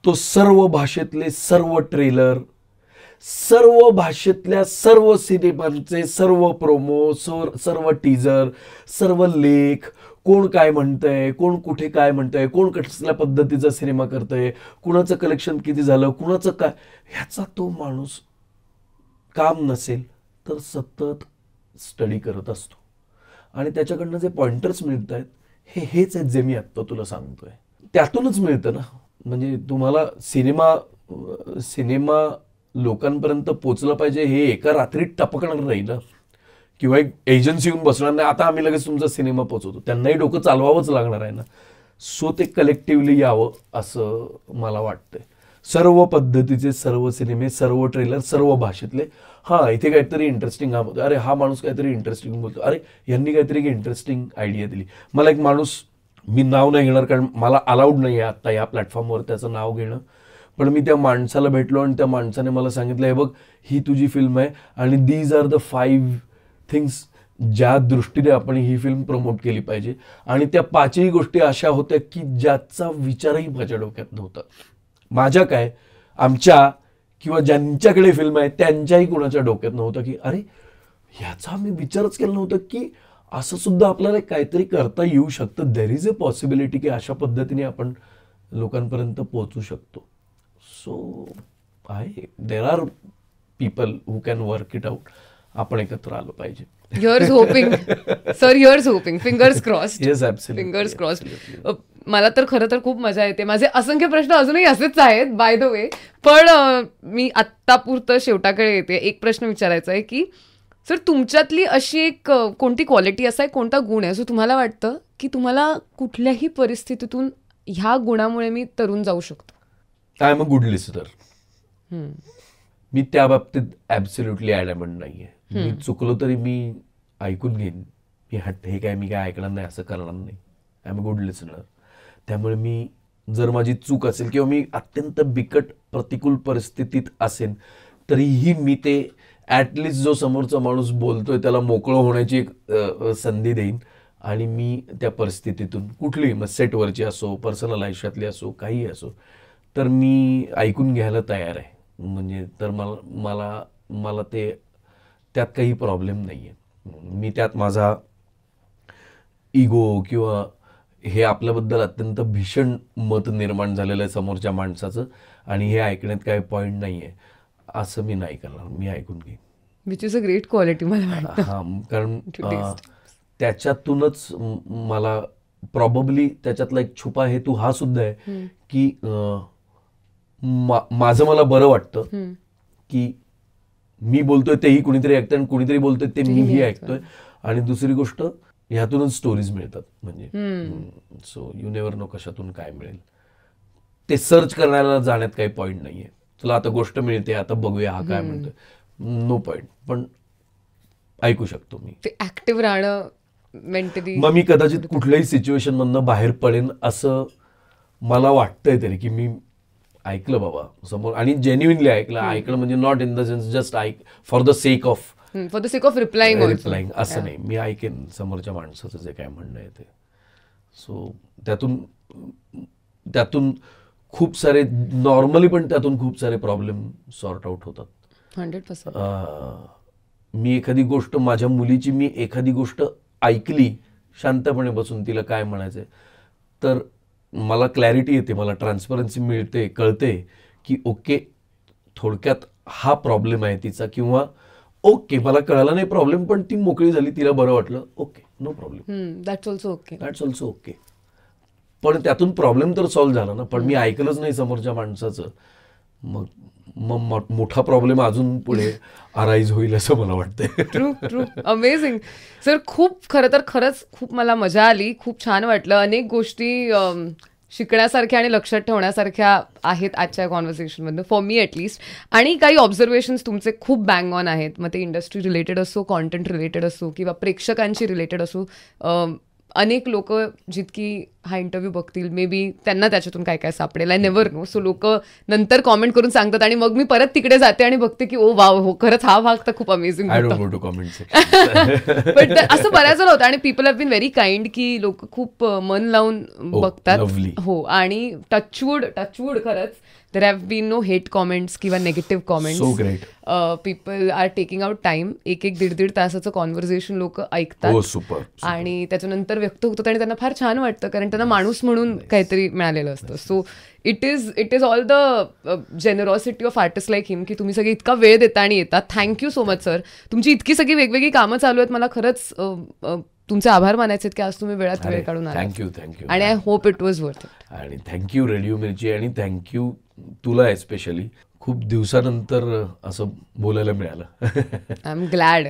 A: तो सर्व भाषेतले सर्व ट्रेलर, सर्व भाषेतल्या सर्व सिनेमांचे सर्व प्रोमो, सर्व टीजर, सर्व लेख, कोण काय म्हणतंय, कोण कुठे काय म्हणतंय, कोण कसल्या पद्धतीचा सिनेमा करतंय, कुणाचं कलेक्शन किती झालं, कुणाचं काय, ह्याचा तो माणूस काम नसेल तर सतत स्टडी करत असतो. आणि त्याच्याकडनं जे पॉइंटर्स मिळत आहेत हेच आहेत जे मी आत्ता तुला सांगतोय. त्यातूनच मिळतं ना. म्हणजे तुम्हाला सिनेमा लोकांपर्यंत पोचलं पाहिजे हे एका रात्रीत टपकणार नाही ना, किंवा एक एजन्सी येऊन बसणार नाही आता आम्ही लगेच तुमचा सिनेमा पोचवतो. त्यांनाही डोकं चालवावंच लागणार आहे ना. सो ते कलेक्टिव्हली यावं असं मला वाटतंय. सर्व पद्धतीचे सर्व सिनेमे, सर्व ट्रेलर, सर्व भाषेतले. इथे काहीतरी इंटरेस्टिंग काम होतं, अरे हा माणूस काहीतरी इंटरेस्टिंग बोलतो, अरे यांनी काहीतरी इंटरेस्टिंग आयडिया दिली. मला एक माणूस, मी नाव नाही घेणार कारण मला अलाउड नाही आहे आता या प्लॅटफॉर्मवर त्याचं नाव घेणं, पण मी त्या माणसाला भेटलो आणि त्या माणसाने मला सांगितलं, हे बघ ही तुझी फिल्म आहे आणि दीज आर द 5 थिंग्स ज्या दृष्टीने आपण ही फिल्म प्रमोट केली पाहिजे. आणि त्या 5ही गोष्टी अशा होत्या की ज्याचा विचारही माझ्या डोक्यात नव्हता. माझ्या काय, आमच्या किंवा ज्यांच्याकडे फिल्म आहे त्यांच्याही कुणाच्या डोक्यात नव्हतं की अरे ह्याचा आम्ही विचारच केला नव्हता की असं सुद्धा आपल्याला काहीतरी करता येऊ शकतं. देर इज अ पॉसिबिलिटी की अशा पद्धतीने आपण लोकांपर्यंत पोहोचू शकतो. So there are people who can work it out. आपण एकत्र आलो पाहिजे.
B: Here's hoping. Sir, here's hoping. Fingers crossed.
A: Yes, absolutely.
B: Fingers crossed. मला तर खरं तर खूप मजा येते. माझे असंख्य प्रश्न अजूनही असेच आहेत बाय द वे, पण मी आत्तापुरतं शेवटाकडे येते. एक प्रश्न विचारायचा आहे की सर तुमच्यातली अशी एक कोणती क्वालिटी, असा एक कोणता गुण आहे जो तुम्हाला वाटतं की तुम्हाला कुठल्याही परिस्थितीतून ह्या गुणामुळे मी तरुण जाऊ शकतो?
A: I am a good listener. मी त्या बाबतीत ऍब्सोल्युटली ॲडॅमंट नाहीये. मी चुकलो तरी मी ऐकून घेईन. मी हे काय मी काय ऐकणार नाही असं करणार नाही. I am a good listener. त्यामुळे मी जर माझी चूक असेल किंवा मी अत्यंत बिकट प्रतिकूल परिस्थितीत असेल तरीही मी ते ॲटलिस्ट जो समोरचा माणूस बोलतोय त्याला मोकळं होण्याची एक संधी देईन. आणि मी त्या परिस्थितीतून कुठलीही मग सेटवरची असो, पर्सनल आयुष्यातली असो, काही असो, तर मी ऐकून घ्यायला तयार आहे. म्हणजे तर मला ते त्यात काही प्रॉब्लेम नाही आहे. मी त्यात माझा इगो किंवा हे आपल्याबद्दल अत्यंत भीषण मत निर्माण झालेलं आहे समोरच्या माणसाचं आणि हे ऐकण्यात काही पॉईंट नाही आहे असं मी नाही करणार. मी ऐकून घेईन.
B: Which is a great quality मला वाटतं.
A: हां, कारण त्याच्यातूनच मला प्रॉबेबली त्याच्यातला एक छुपा हेतू हा सुद्धा आहे की माझं मला बरं वाटतं की मी बोलतोय तेही कुणीतरी ऐकतंय आणि कुणीतरी बोलतोय ते मीही ऐकतोय. आणि दुसरी गोष्ट ह्यातूनच स्टोरीज मिळतात. म्हणजे सो यू नेव्हर नो कशातून काय मिळेल. ते सर्च करण्याला जाण्यात काही पॉईंट नाहीये. तुला आता गोष्ट मिळते, आता बघूया हा काय म्हणतोय, नो पॉईंट. पण ऐकू शकतो मी.
B: ते ऍक्टिव्ह राहणं मेंटली.
A: मग मी कदाचित कुठल्याही सिच्युएशन मधनं बाहेर पडेन असं मला वाटतंय तरी की मी ऐकलं बाबा समोर आणि जेन्युइनली ऐकलं म्हणजे not in the sense just for the sake of replying असं नाही. मी ऐकेन समोरच्या माणसाचं जे काय म्हणणं आहे ते. सो त्यातून खूप सारे नॉर्मली पण त्यातून खूप सारे प्रॉब्लेम सॉर्ट आउट होतात.
B: 100%.
A: मी एखादी गोष्ट माझ्या मुलीची मी एखादी गोष्ट ऐकली शांतपणे बसून तिला काय म्हणायचंय तर मला क्लॅरिटी येते, मला ट्रान्सपरन्सी मिळते, कळते की ओके थोडक्यात हा प्रॉब्लेम आहे तिचा किंवा ओके मला कळाला नाही प्रॉब्लेम पण ती मोकळी झाली, तिला बरं वाटलं, okay no problem,
B: that's also okay.
A: पण त्यातून प्रॉब्लेम तर सॉल्व्ह झाला ना. पण मी ऐकलंच नाही समोरच्या माणसाचं, मग मोठा प्रॉब्लेम अजून पुढे अराईज होईल असं मला वाटतंय.
B: ट्रू. Amazing sir. खरंच खूप मला मजा आली, खूप छान वाटलं. अनेक गोष्टी शिकण्यासारख्या आणि लक्षात ठेवण्यासारख्या आहेत आजच्या कॉन्व्हर्सेशनमधनं, फॉर मी ॲटलिस्ट. आणि काही ऑब्झर्वेशन्स तुमचे खूप बँग ऑन आहेत. मग ते इंडस्ट्री रिलेटेड असो, कॉन्टेंट रिलेटेड असो किंवा प्रेक्षकांशी रिलेटेड असो. अनेक लोक जितकी हा इंटरव्ह्यू बघतील मे बी त्यांना त्याच्यातून काय काय सापडेल, आय नेव्हर नो. सो लोक नंतर कॉमेंट करून सांगतात आणि मग मी परत तिकडे जाते आणि बघते की ओ वाव, हो खरच हा भाग तर खूप अमेझिंग होता. बट असं बऱ्याच वेळा होतं आणि people have been very kind की लोक खूप मन लावून बघतात. हो. आणि टचवूड खरंच there have been no hate comments किंवा negative comments.
A: So great.
B: People are taking out time. 1-1.5 तासाचं कॉन्व्हर्सेशन लोक ऐकतात.
A: सुपर.
B: आणि त्याच्यानंतर व्यक्त होतात आणि त्यांना फार छान वाटतं कारण त्यांना माणूस म्हणून काहीतरी मिळालेलं असतं. So it is all the generosity of artist like him की तुम्ही सगळे इतका वेळ देता आणि येतात. Thank you so much sir. तुमची इतकी सगळी वेगवेगळी कामं चालू आहेत. मला खरंच तुमचे आभार मानायचे की आज तुम्ही वेळात वेळ काढून आला.
A: थँक्यू.
B: आणि I hope it was worth it.
A: आणि थँक्यू रेडिओ मिर्ची आणि थँक्यू तुला एस्पेशली. खूप दिवसानंतर असं बोलायला मिळालं.
B: I am glad.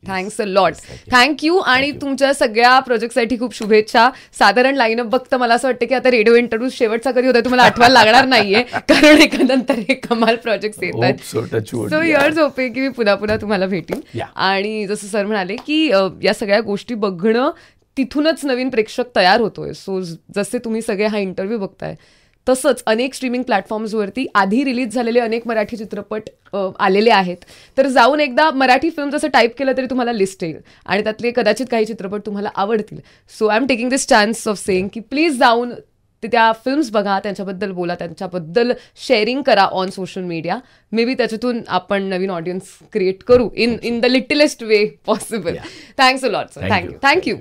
B: Thanks a lot. Thank you. आणि तुमच्या सगळ्या प्रोजेक्टसाठी खूप शुभेच्छा. साधारण लाईनअप बघतं मला असं वाटतं की आता रेडिओ इंटरव्ह्यू शेवटचा कधी होता तुम्हाला आठवायला लागणार नाहीये कारण एकानंतर एक कमाल प्रोजेक्ट येत आहेत. सो इयर्स होपे की मी पुन्हा तुम्हाला भेटीन. आणि जसं सर म्हणाले की या सगळ्या गोष्टी बघणं तिथूनच नवीन प्रेक्षक तयार होतोय. सो जसे तुम्ही सगळे हा इंटरव्ह्यू बघताय तसंच अनेक स्ट्रीमिंग प्लॅटफॉर्म्सवरती आधी रिलीज झालेले अनेक मराठी चित्रपट आलेले आहेत. तर जाऊन एकदा मराठी फिल्म जसं टाईप केलं तरी तुम्हाला लिस्ट येईल आणि त्यातले कदाचित काही चित्रपट तुम्हाला आवडतील. So I am taking this chance of saying की प्लीज जाऊन त्या फिल्म्स बघा, त्यांच्याबद्दल बोला, त्यांच्याबद्दल शेअरिंग करा on social media. May be त्याच्यातून आपण नवीन ऑडियन्स क्रिएट करू in the littlest way possible. Thanks a lot sir. Thank you.